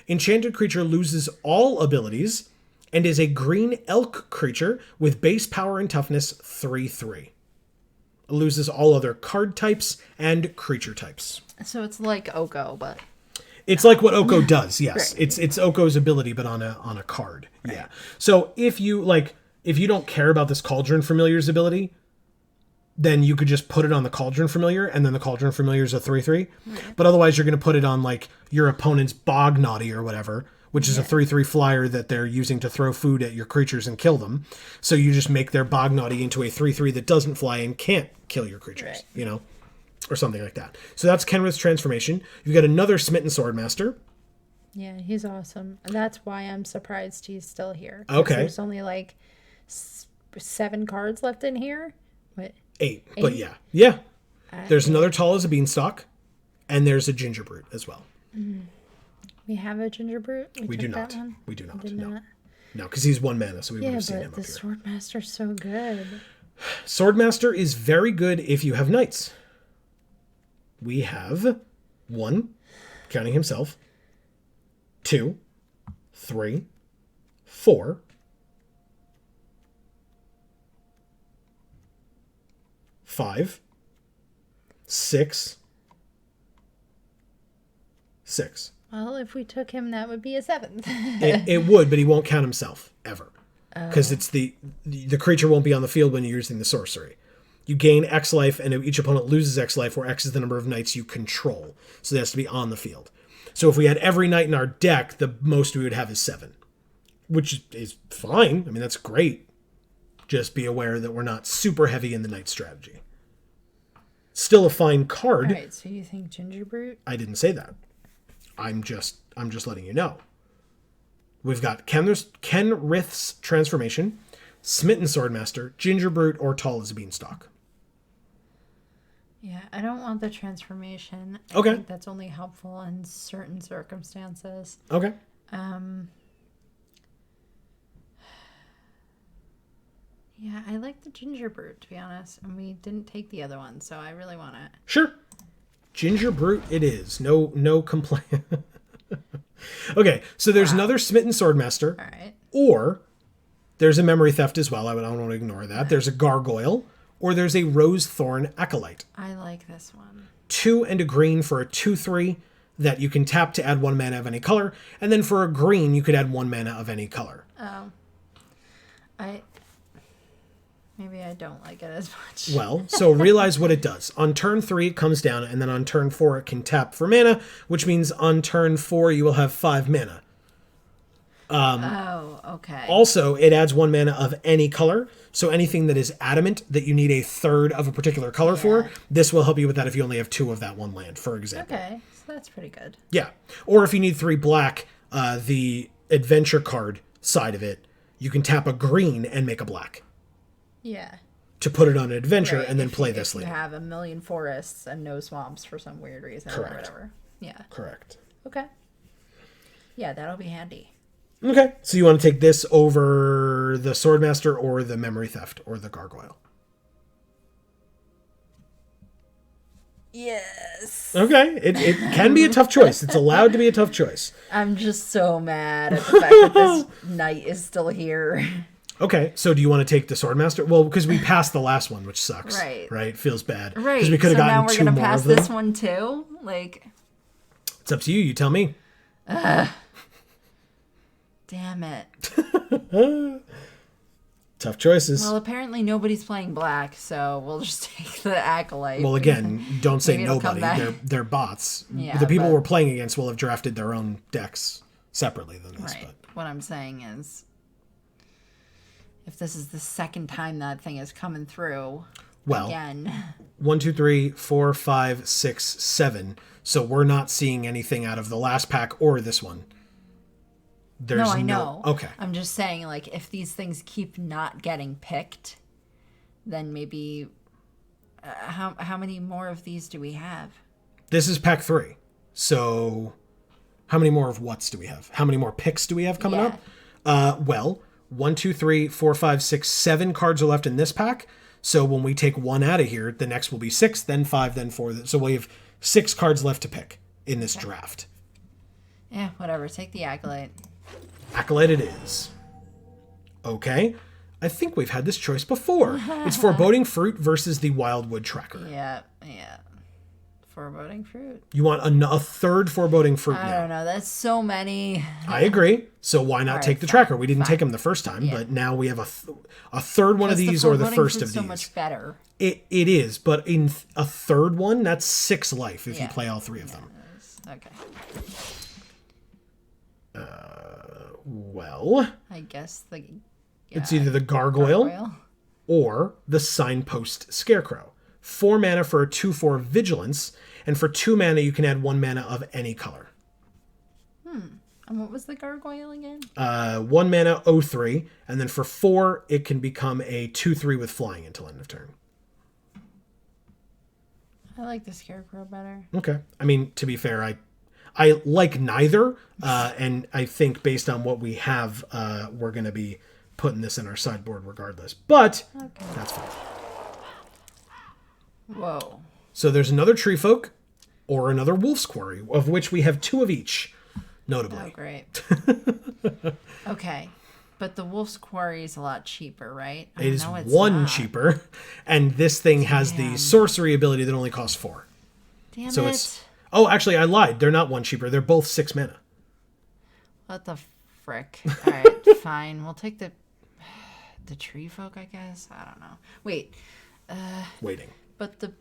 Enchanted creature loses all abilities and is a green elk creature with base power and toughness 3/3. It loses all other card types and creature types. So it's like Oko, but It's like what Oko does, yes. Right. It's Oko's ability, but on a card. Right. Yeah. So if you don't care about this Cauldron Familiar's ability, then you could just put it on the Cauldron Familiar, and then the Cauldron Familiar is a 3/3. Right. But otherwise, you're going to put it on like your opponent's Bog Naughty or whatever, which is a 3/3 flyer that they're using to throw food at your creatures and kill them. So you just make their Bognaughty into a 3/3 that doesn't fly and can't kill your creatures, or something like that. So that's Kenrith's transformation. You've got another Smitten Swordmaster. Yeah, he's awesome. And that's why I'm surprised he's still here. 'Cause Okay. There's only like 7 cards left in here. What? 8, but yeah. Yeah. There's another Tall as a Beanstalk, and there's a Ginger Brute as well. We have a Ginger Brute? We do took not. that one? We do not. Did No. not. No, because he's 1 mana, so we would Yeah, have seen him but up the here. Swordmaster's so good. Swordmaster is very good if you have knights. We have 1, counting himself, 2, 3, 4, 5, 6, 6. Well, if we took him, that would be a 7th. It would, but he won't count himself ever, because it's the creature won't be on the field when you're using the sorcery. You gain X life, and each opponent loses X life, where X is the number of knights you control. So that has to be on the field. So if we had every knight in our deck, the most we would have is 7, which is fine. I mean, that's great. Just be aware that we're not super heavy in the knight strategy. Still a fine card. All right, so you think Ginger Brute? I didn't say that. I'm just letting you know. We've got Kenrith's transformation, Smitten Swordmaster, Ginger Brute, or Tall as a Beanstalk. Yeah, I don't want the transformation. Okay. I think that's only helpful in certain circumstances. Okay. Yeah, I like the Ginger Brute, to be honest. And we didn't take the other one, so I really want it. Sure. Ginger Brute it is. No complaint. Okay, so there's another Smitten Swordmaster. All right. Or there's a Memory Theft as well. I don't want to ignore that. There's a Gargoyle. Or there's a Rose Thorn Acolyte. I like this one. 2 and a green for a 2/3 that you can tap to add 1 mana of any color. And then for a green, you could add 1 mana of any color. Oh. Maybe I don't like it as much. Well, so realize what it does. On turn 3, it comes down, and then on turn 4, it can tap for mana, which means on turn 4, you will have 5 mana. Oh, okay. Also, it adds 1 mana of any color. So anything that is adamant that you need a third of a particular color for, this will help you with that if you only have 2 of that 1 land, for example. Okay, so that's pretty good. Yeah. Or if you need 3 black, the adventure card side of it, you can tap a green and make a black Yeah. to put it on an adventure Right, and then if play you, this if you later. have a million forests and no swamps for some weird reason or Correct. whatever. Yeah. Correct. Okay. Yeah, that'll be handy. Okay. So you want to take this over the Swordmaster or the Memory Theft or the Gargoyle? Yes. Okay. It can be a tough choice. It's allowed to be a tough choice. I'm just so mad at the fact that this knight is still here. Okay, so do you want to take the Swordmaster? Well, because we passed the last one, which sucks. Right. Right? Feels bad. Right. Because we could have so now gotten we're 2 gonna more pass of them. this one too? Like, It's up to you. You tell me. damn it. Tough choices. Well, apparently nobody's playing black, so we'll just take the Acolyte. Well, again, don't say Maybe it'll come nobody. back. They're bots. Yeah, the people but- we're playing against will have drafted their own decks separately than this. Right. But What I'm saying is, if this is the second time that thing is coming through well, again. 1, 2, 3, 4, 5, 6, 7. So we're not seeing anything out of the last pack or this one. There's No, I know. Okay. I'm just saying, like, if these things keep not getting picked, then maybe how many more of these do we have? This is pack 3. So how many more of whats do we have? How many more picks do we have coming Yeah. up? Well, 1, 2, 3, 4, 5, 6, 7 cards are left in this pack. So when we take 1 out of here, the next will be 6, then 5, then 4. So we have 6 cards left to pick in this draft. Yeah, whatever. Take the Acolyte. Acolyte it is. Okay. I think we've had this choice before. It's Foreboding Fruit versus the Wildwood Tracker. Yeah. Foreboding Fruit. You want a third Foreboding Fruit I now. don't know. That's so many. I agree. So why not Alright, take the fine, tracker? We didn't take him the first time, but now we have a third one of these or the Foreboding first Fruit's of so these. much better. It is, but in a third one, that's 6 life if you Yeah. play all 3 of them. Okay. Well, I guess it's either the Gargoyle or the Signpost Scarecrow. 4 mana for a 2/4 Vigilance, and for 2 mana you can add 1 mana of any color. And what was the gargoyle again? 1 mana 0/3, and then for 4 it can become a 2/3 with flying until end of turn. I like the scarecrow better. Okay. I mean, to be fair, I like neither, and I think based on what we have, we're going to be putting this in our sideboard regardless. But that's fine. Whoa. So there's another Tree Folk or another Wolf's Quarry, of which we have 2 of each, notably. Oh, great. Okay. But the Wolf's Quarry is a lot cheaper, right? It is No, it's 1 not. cheaper, and this thing has the Damn. sorcery ability that only costs 4. Damn So it. it's... Oh, actually, I lied. They're not 1 cheaper. They're both 6 mana. What the frick? All right, fine. We'll take the Tree Folk, I guess. I don't know. Wait, Waiting. but the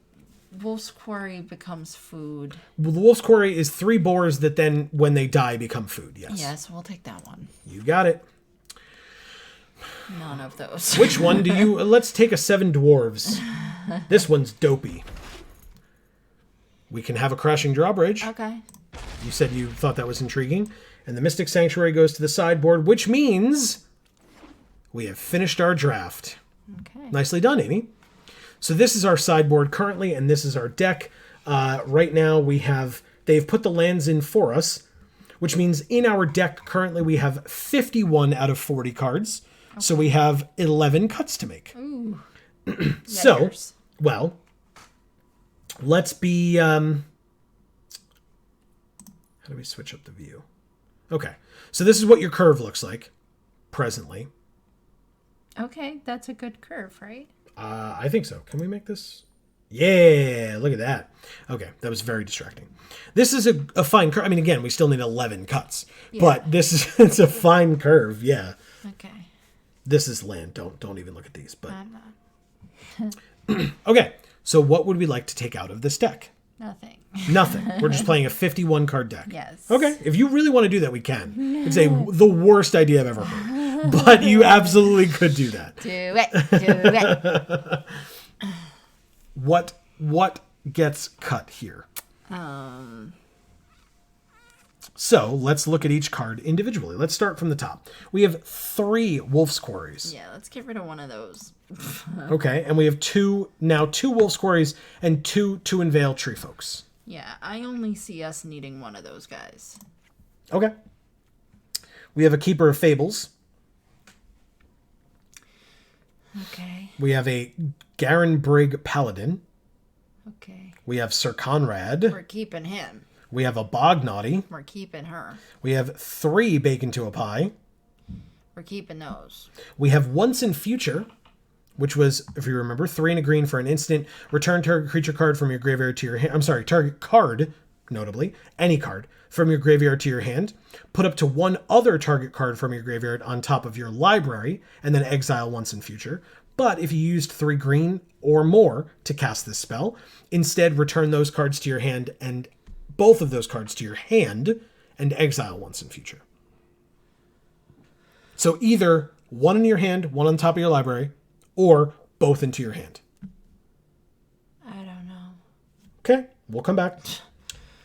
Wolf's Quarry becomes food. Well, the Wolf's Quarry is 3 boars that then, when they die, become food. Yes. Yes, we'll take that one. You got it. None of those. Which one do you... Let's take a 7 dwarves. This one's dopey. We can have a Crashing Drawbridge. Okay. You said you thought that was intriguing. And the Mystic Sanctuary goes to the sideboard, which means we have finished our draft. Okay. Nicely done, Amy. So this is our sideboard currently, and this is our deck. Right now they've put the lands in for us, which means in our deck currently we have 51 out of 40 cards. Okay. So we have 11 cuts to make. Ooh. So, well, let's be... how do we switch up the view? Okay, so this is what your curve looks like presently. Okay, that's a good curve, right? I think so. Can we make this? Yeah, look at that. Okay, that was very distracting. This is a fine curve. I mean, again, we still need 11 cuts, but this is it's a fine curve. Yeah. Okay. This is land. Don't even look at these. But I'm not. okay, so what would we like to take out of this deck? Nothing. Nothing. We're just playing a 51 card deck. Yes. Okay, if you really want to do that, we can. It's the worst idea I've ever heard, but you absolutely could do that. Do it. What gets cut here? So let's look at each card individually. Let's start from the top. We have 3 Wolf's Quarries. Yeah, let's get rid of one of those. Okay, and we have 2 Wolf's Quarries and 2 Unveil Tree Folks. Yeah, I only see us needing one of those guys. Okay. We have a Keeper of Fables. Okay. We have a Garen Brigg Paladin. Okay. We have Sir Conrad. We're keeping him. We have a Bognaughty. We're keeping her. We have 3 Bacon to a Pie. We're keeping those. We have Once in Future, which was, if you remember, 3 and a green for an instant. Return target creature card from your graveyard to your hand. I'm sorry, target card, notably, any card, from your graveyard to your hand. Put up to 1 other target card from your graveyard on top of your library, and then exile Once in Future. But if you used 3 green or more to cast this spell, instead return those cards to your hand and both of those cards to your hand and exile Once in Future. So either 1 in your hand, 1 on top of your library, or both into your hand. I don't know. Okay, we'll come back.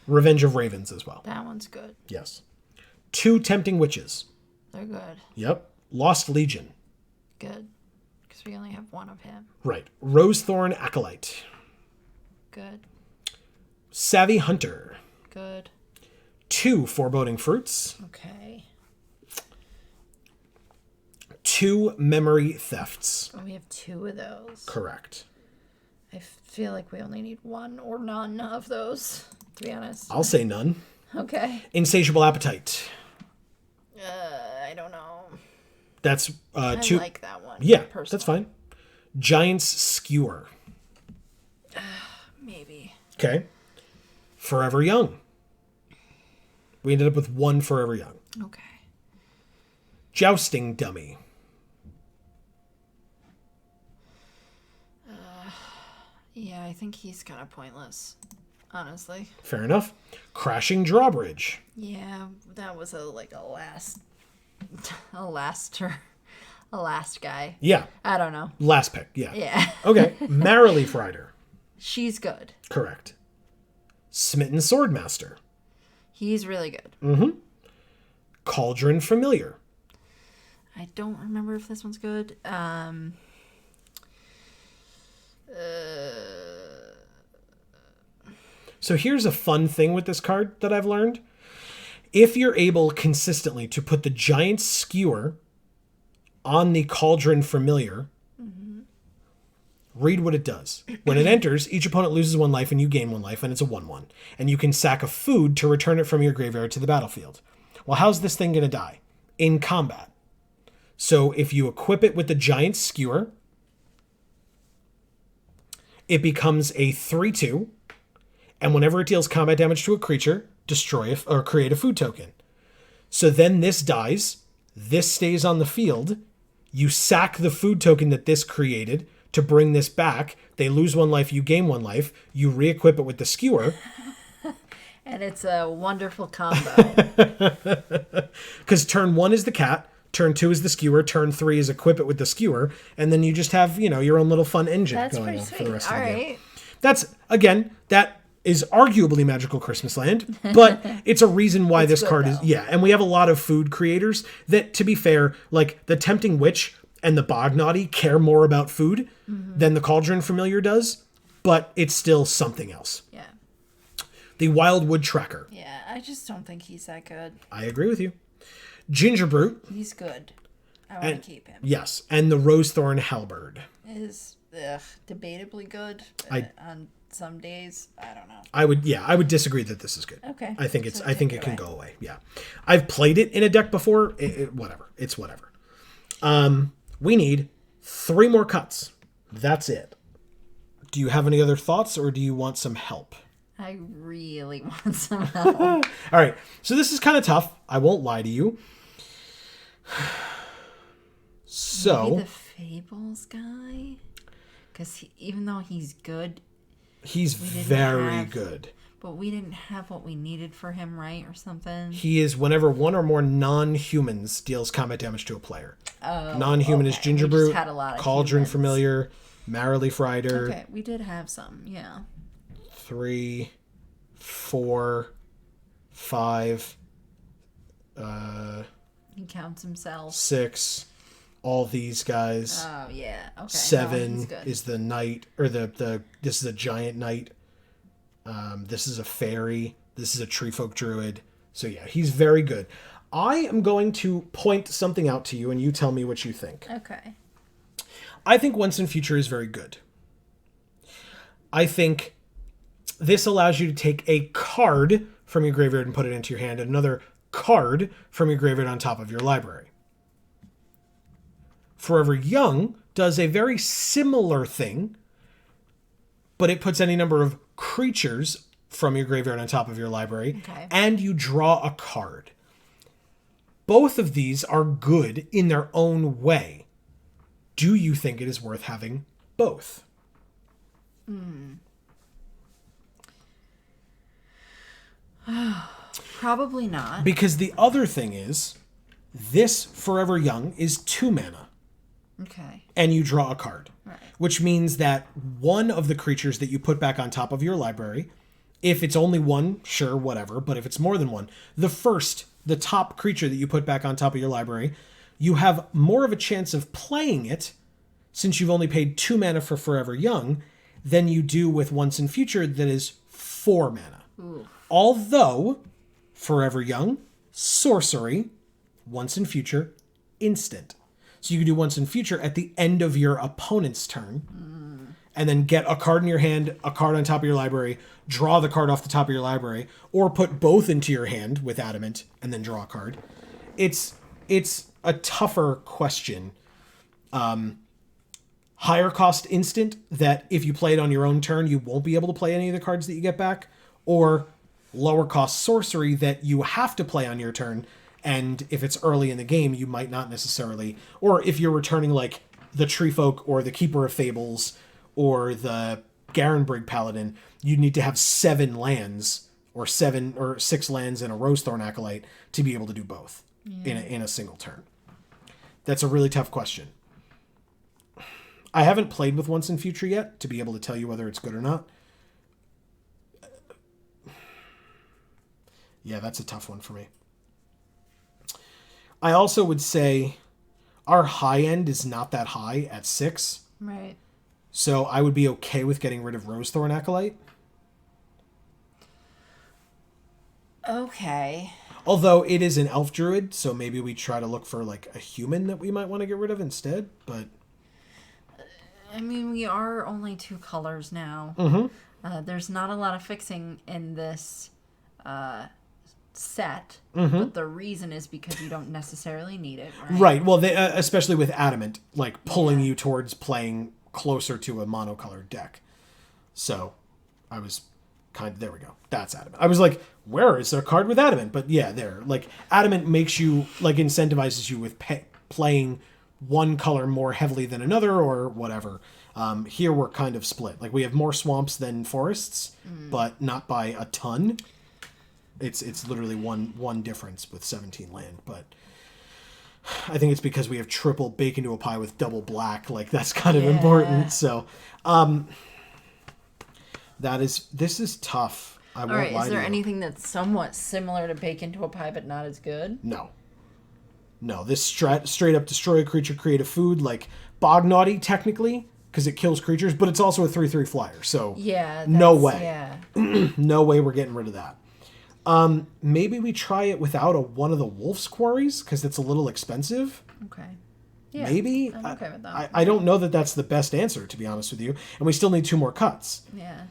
Revenge of Ravens as well. That one's good. Yes. 2 Tempting Witches. They're good. Yep. Lost Legion. Good. Because we only have one of him. Right. Rosethorn Acolyte. Good. Savvy Hunter. Good. 2 Foreboding Fruits. Okay. 2 Memory Thefts. Oh, we have 2 of those. Correct. I feel like we only need 1 or none of those, to be honest. I'll say none. Okay. Insatiable Appetite. I don't know. That's 2. I like that one. Yeah, personally. that's fine. Giant's Skewer. Maybe. Okay. Forever Young. We ended up with 1 Forever Young. Okay. Jousting Dummy. Yeah, I think he's kind of pointless, honestly. Fair enough. Crashing Drawbridge. Yeah, that was a last A last guy. Yeah. I don't know. Last pick. Yeah. Yeah. Okay. Marrowleaf Rider. She's good. Correct. Smitten Swordmaster. He's really good. Cauldron Familiar. I don't remember if this one's good. So here's a fun thing with this card that I've learned. If you're able consistently to put the Giant Skewer on the Cauldron Familiar, read what it does. When it enters, each opponent loses 1 life and you gain 1 life, and it's a 1/1. And you can sack a food to return it from your graveyard to the battlefield. Well, how's this thing going to die? In combat. So if you equip it with the Giant Skewer, it becomes a 3/2, and whenever it deals combat damage to a creature, destroy it or create a food token. So then this dies, this stays on the field, you sack the food token that this created to bring this back, they lose 1 life, you gain 1 life, you re-equip it with the Skewer. And it's a wonderful combo. Because turn 1 is the cat, turn 2 is the Skewer, turn 3 is equip it with the Skewer, and then you just have, your own little fun engine That's going pretty on sweet. for the rest All of the game. right. That's, again, that is arguably Magical Christmas Land, but it's a reason why this good, card is, though. yeah, and we have a lot of food creators that, to be fair, like the Tempting Witch and the Bognaughty care more about food than the Cauldron Familiar does, but it's still something else. Yeah. The Wildwood Tracker. Yeah, I just don't think he's that good. I agree with you. Gingerbrute. He's good. I want to keep him. Yes, and the Rosethorn Halberd. Is debatably good on some days. I don't know. I would disagree that this is good. Okay. I think So I think take it it can away. go away. Yeah. I've played it in a deck before. Whatever. It's whatever. We need 3 more cuts. That's it. Do you have any other thoughts or do you want some help? I really want some help. All right. So this is kind of tough. I won't lie to you. So Maybe the Fables guy? Because even though he's good, he's didn't very have- good. but we didn't have what we needed for him, right? Or something. He is whenever 1 or more non-humans deals combat damage to a player. Oh, Non-human is okay. We just Gingerbrute, had a lot of Cauldron humans. Familiar, Marrowleaf Rider. Okay, we did have some, yeah. 3, 4, 5, He counts himself. 6, all these guys. Oh yeah. Okay. No, 7 he's good. is the knight, or the this is a giant knight. This is a fairy. This is a treefolk druid. So yeah, he's very good. I am going to point something out to you, and you tell me what you think. Okay. I think Once and Future is very good. I think this allows you to take a card from your graveyard and put it into your hand, and another card from your graveyard on top of your library. Forever Young does a very similar thing, but it puts any number of creatures from your graveyard on top of your library, Okay. and you draw a card. Both of these are good in their own way. Do you think it is worth having both? Probably not. Because the other thing is, this Forever Young is 2 mana, Okay. and you draw a card. Right. Which means that one of the creatures that you put back on top of your library, if it's only one, sure, whatever, but if it's more than one, the top creature that you put back on top of your library, you have more of a chance of playing it, since you've only paid 2 mana for Forever Young, than you do with Once and Future that is 4 mana. Ooh. Although, Forever Young, sorcery, Once and Future, instant. So you can do Once and Future at the end of your opponent's turn, and then get a card in your hand, a card on top of your library, draw the card off the top of your library, or put both into your hand with Adamant, and then draw a card. It's a tougher question. Higher cost instant that if you play it on your own turn, you won't be able to play any of the cards that you get back, or lower cost sorcery that you have to play on your turn, and if it's early in the game, you might not necessarily, or if you're returning like the Treefolk or the Keeper of Fables or the Garenbrig Paladin, you need to have 7 lands or 6 lands and a Rosethorn Acolyte to be able to do both. in a single turn? That's a really tough question. I haven't played with Once and Future yet to be able to tell you whether it's good or not. Yeah, that's a tough one for me. I also would say our high end is not that high at 6. Right. So I would be okay with getting rid of Rosethorn Acolyte. Okay. Although it is an elf druid, so maybe we try to look for like a human that we might want to get rid of instead. But I mean, we are only 2 colors now. There's not a lot of fixing in this set, but the reason is because you don't necessarily need it, right? Right. Well, they, especially with Adamant, like pulling you towards playing closer to a monocolored deck. So I was there we go. That's Adamant. I was like, where is there a card with Adamant? But yeah, there. Like Adamant makes you, like, incentivizes you with playing one color more heavily than another or whatever. Here we're kind of split. Like we have more swamps than forests, but not by a ton. It's literally one difference with 17 land, but I think it's because we have triple bake into a pie with double black. Like that's kind of important. So, this is tough. I won't lie is there to you. anything that's somewhat similar to bake into a pie but not as good? No, this straight up destroy a creature, create a food, like Bog Naughty technically, because it kills creatures, but it's also a 3/3 flyer. So no way. Yeah. No way we're getting rid of that. Maybe we try it without one of the Wolf's Quarries, because it's a little expensive. Okay. Yeah, Maybe. I'm okay with that. I don't know that that's the best answer, to be honest with you. And we still need 2 more cuts. Yeah.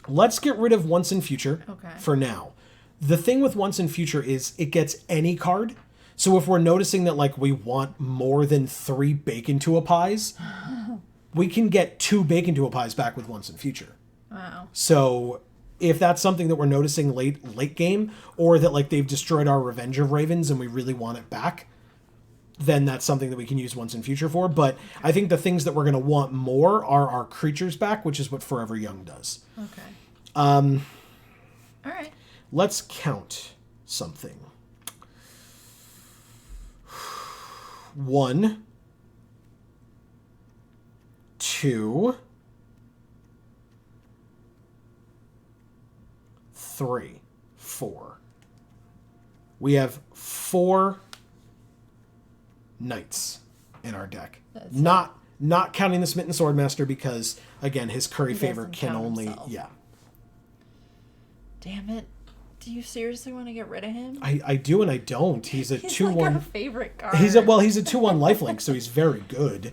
Let's get rid of Once and Future for now. The thing with Once and Future is it gets any card. So if we're noticing that like we want more than 3 Bake Into a Pies, we can get 2 Bake Into a Pies back with Once and Future. Wow. So if that's something that we're noticing late game, or that like they've destroyed our Revenge of Ravens and we really want it back, then that's something that we can use Once and Future for. But I think the things that we're going to want more are our creatures back, which is what Forever Young does. Okay. All right. Let's count something. 1, 2, 3, 4. We have 4 knights in our deck. Not counting the Smitten Swordmaster because again his curry favor can only Damn it. Do you seriously want to get rid of him? I do and I don't. He's a 2/1. Like our favorite card. He's a 2/1 lifelink, so he's very good.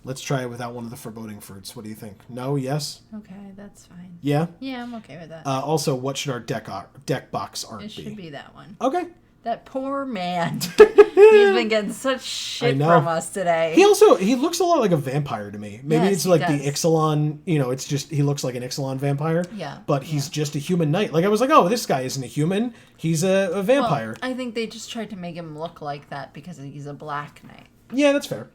Let's try it without one of the foreboding fruits. What do you think? No? Yes? Okay, that's fine. Yeah? Yeah, I'm okay with that. Also, what should our deck box art be? It should be that one. Okay. That poor man. He's been getting such shit from us today. He looks a lot like a vampire to me. Maybe it's like does. the Ixalan, it's just, he looks like an Ixalan vampire. Yeah. But he's just a human knight. Like I was like, oh, this guy isn't a human. He's a vampire. Well, I think they just tried to make him look like that because he's a black knight. Yeah, that's fair.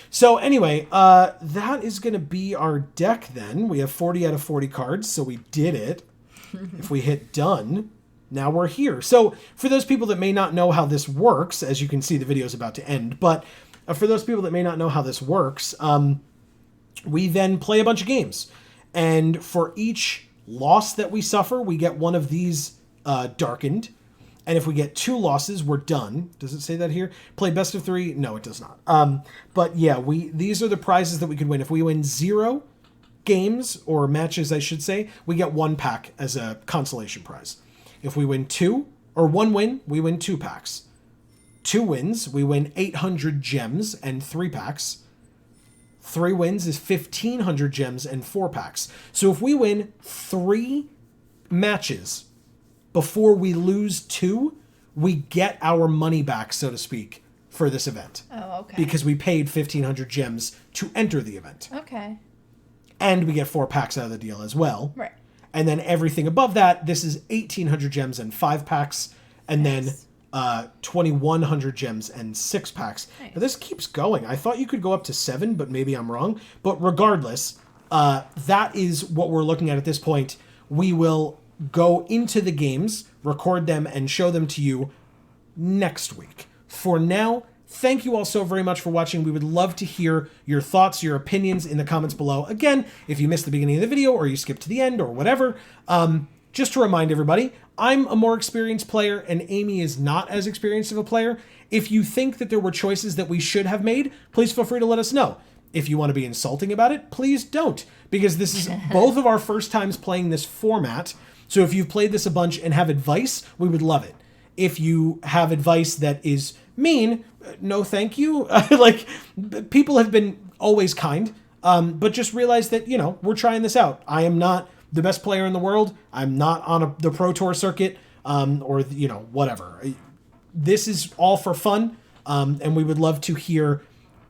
So anyway, that is going to be our deck then. We have 40 out of 40 cards, so we did it. If we hit done, now we're here. So for those people that may not know how this works, as you can see, the video is about to end, but for those people that may not know how this works, we then play a bunch of games. And for each loss that we suffer, we get one of these darkened. And if we get 2 losses, we're done. Does it say that here? Play best of 3? No, it does not. But yeah, these are the prizes that we could win. If we win 0 games, or matches, I should say, we get 1 pack as a consolation prize. If we win 1 win, we win 2 packs. 2 wins, we win 800 gems and 3 packs. 3 wins is 1,500 gems and 4 packs. So if we win 3 matches before we lose 2, we get our money back, so to speak, for this event. Oh, okay. Because we paid 1,500 gems to enter the event. Okay. And we get 4 packs out of the deal as well. Right. And then everything above that, this is 1,800 gems and 5 packs. And then 2,100 gems and 6 packs. Nice. Now this keeps going. I thought you could go up to 7, but maybe I'm wrong. But regardless, that is what we're looking at this point. We will go into the games, record them, and show them to you next week. For now, thank you all so very much for watching. We would love to hear your thoughts, your opinions in the comments below. Again, if you missed the beginning of the video or you skipped to the end or whatever, just to remind everybody, I'm a more experienced player and Amy is not as experienced of a player. If you think that there were choices that we should have made, please feel free to let us know. If you want to be insulting about it, please don't, because this is both of our first times playing this format. So if you've played this a bunch and have advice, we would love it. If you have advice that is mean, no thank you. Like, people have been always kind, but just realize that, you know, we're trying this out. I am not the best player in the world. I'm not on the Pro Tour circuit, or, you know, whatever. This is all for fun, and we would love to hear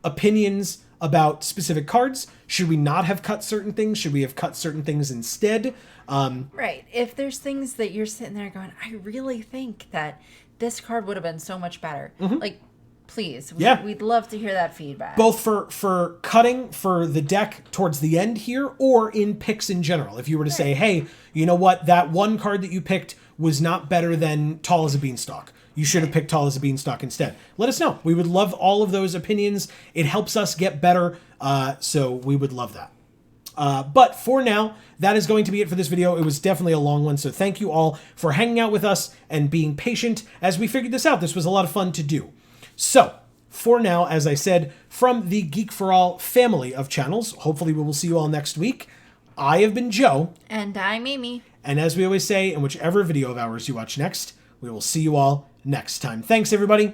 opinions about specific cards. Should we not have cut certain things? Should we have cut certain things instead? Right. If there's things that you're sitting there going, I really think that this card would have been so much better. Like, please, we'd love to hear that feedback. Both for cutting for the deck towards the end here, or in picks in general. If you were to say, hey, you know what, that one card that you picked was not better than Tall as a Beanstalk. You should have picked Tall as a Beanstalk instead. Let us know. We would love all of those opinions. It helps us get better, so we would love that. But for now, that is going to be it for this video. It was definitely a long one, so thank you all for hanging out with us and being patient as we figured this out. This was a lot of fun to do. So, for now, as I said, from the Geek for All family of channels, hopefully we will see you all next week. I have been Joe. And I'm Amy. And as we always say, in whichever video of ours you watch next, we will see you all next time. Thanks, everybody.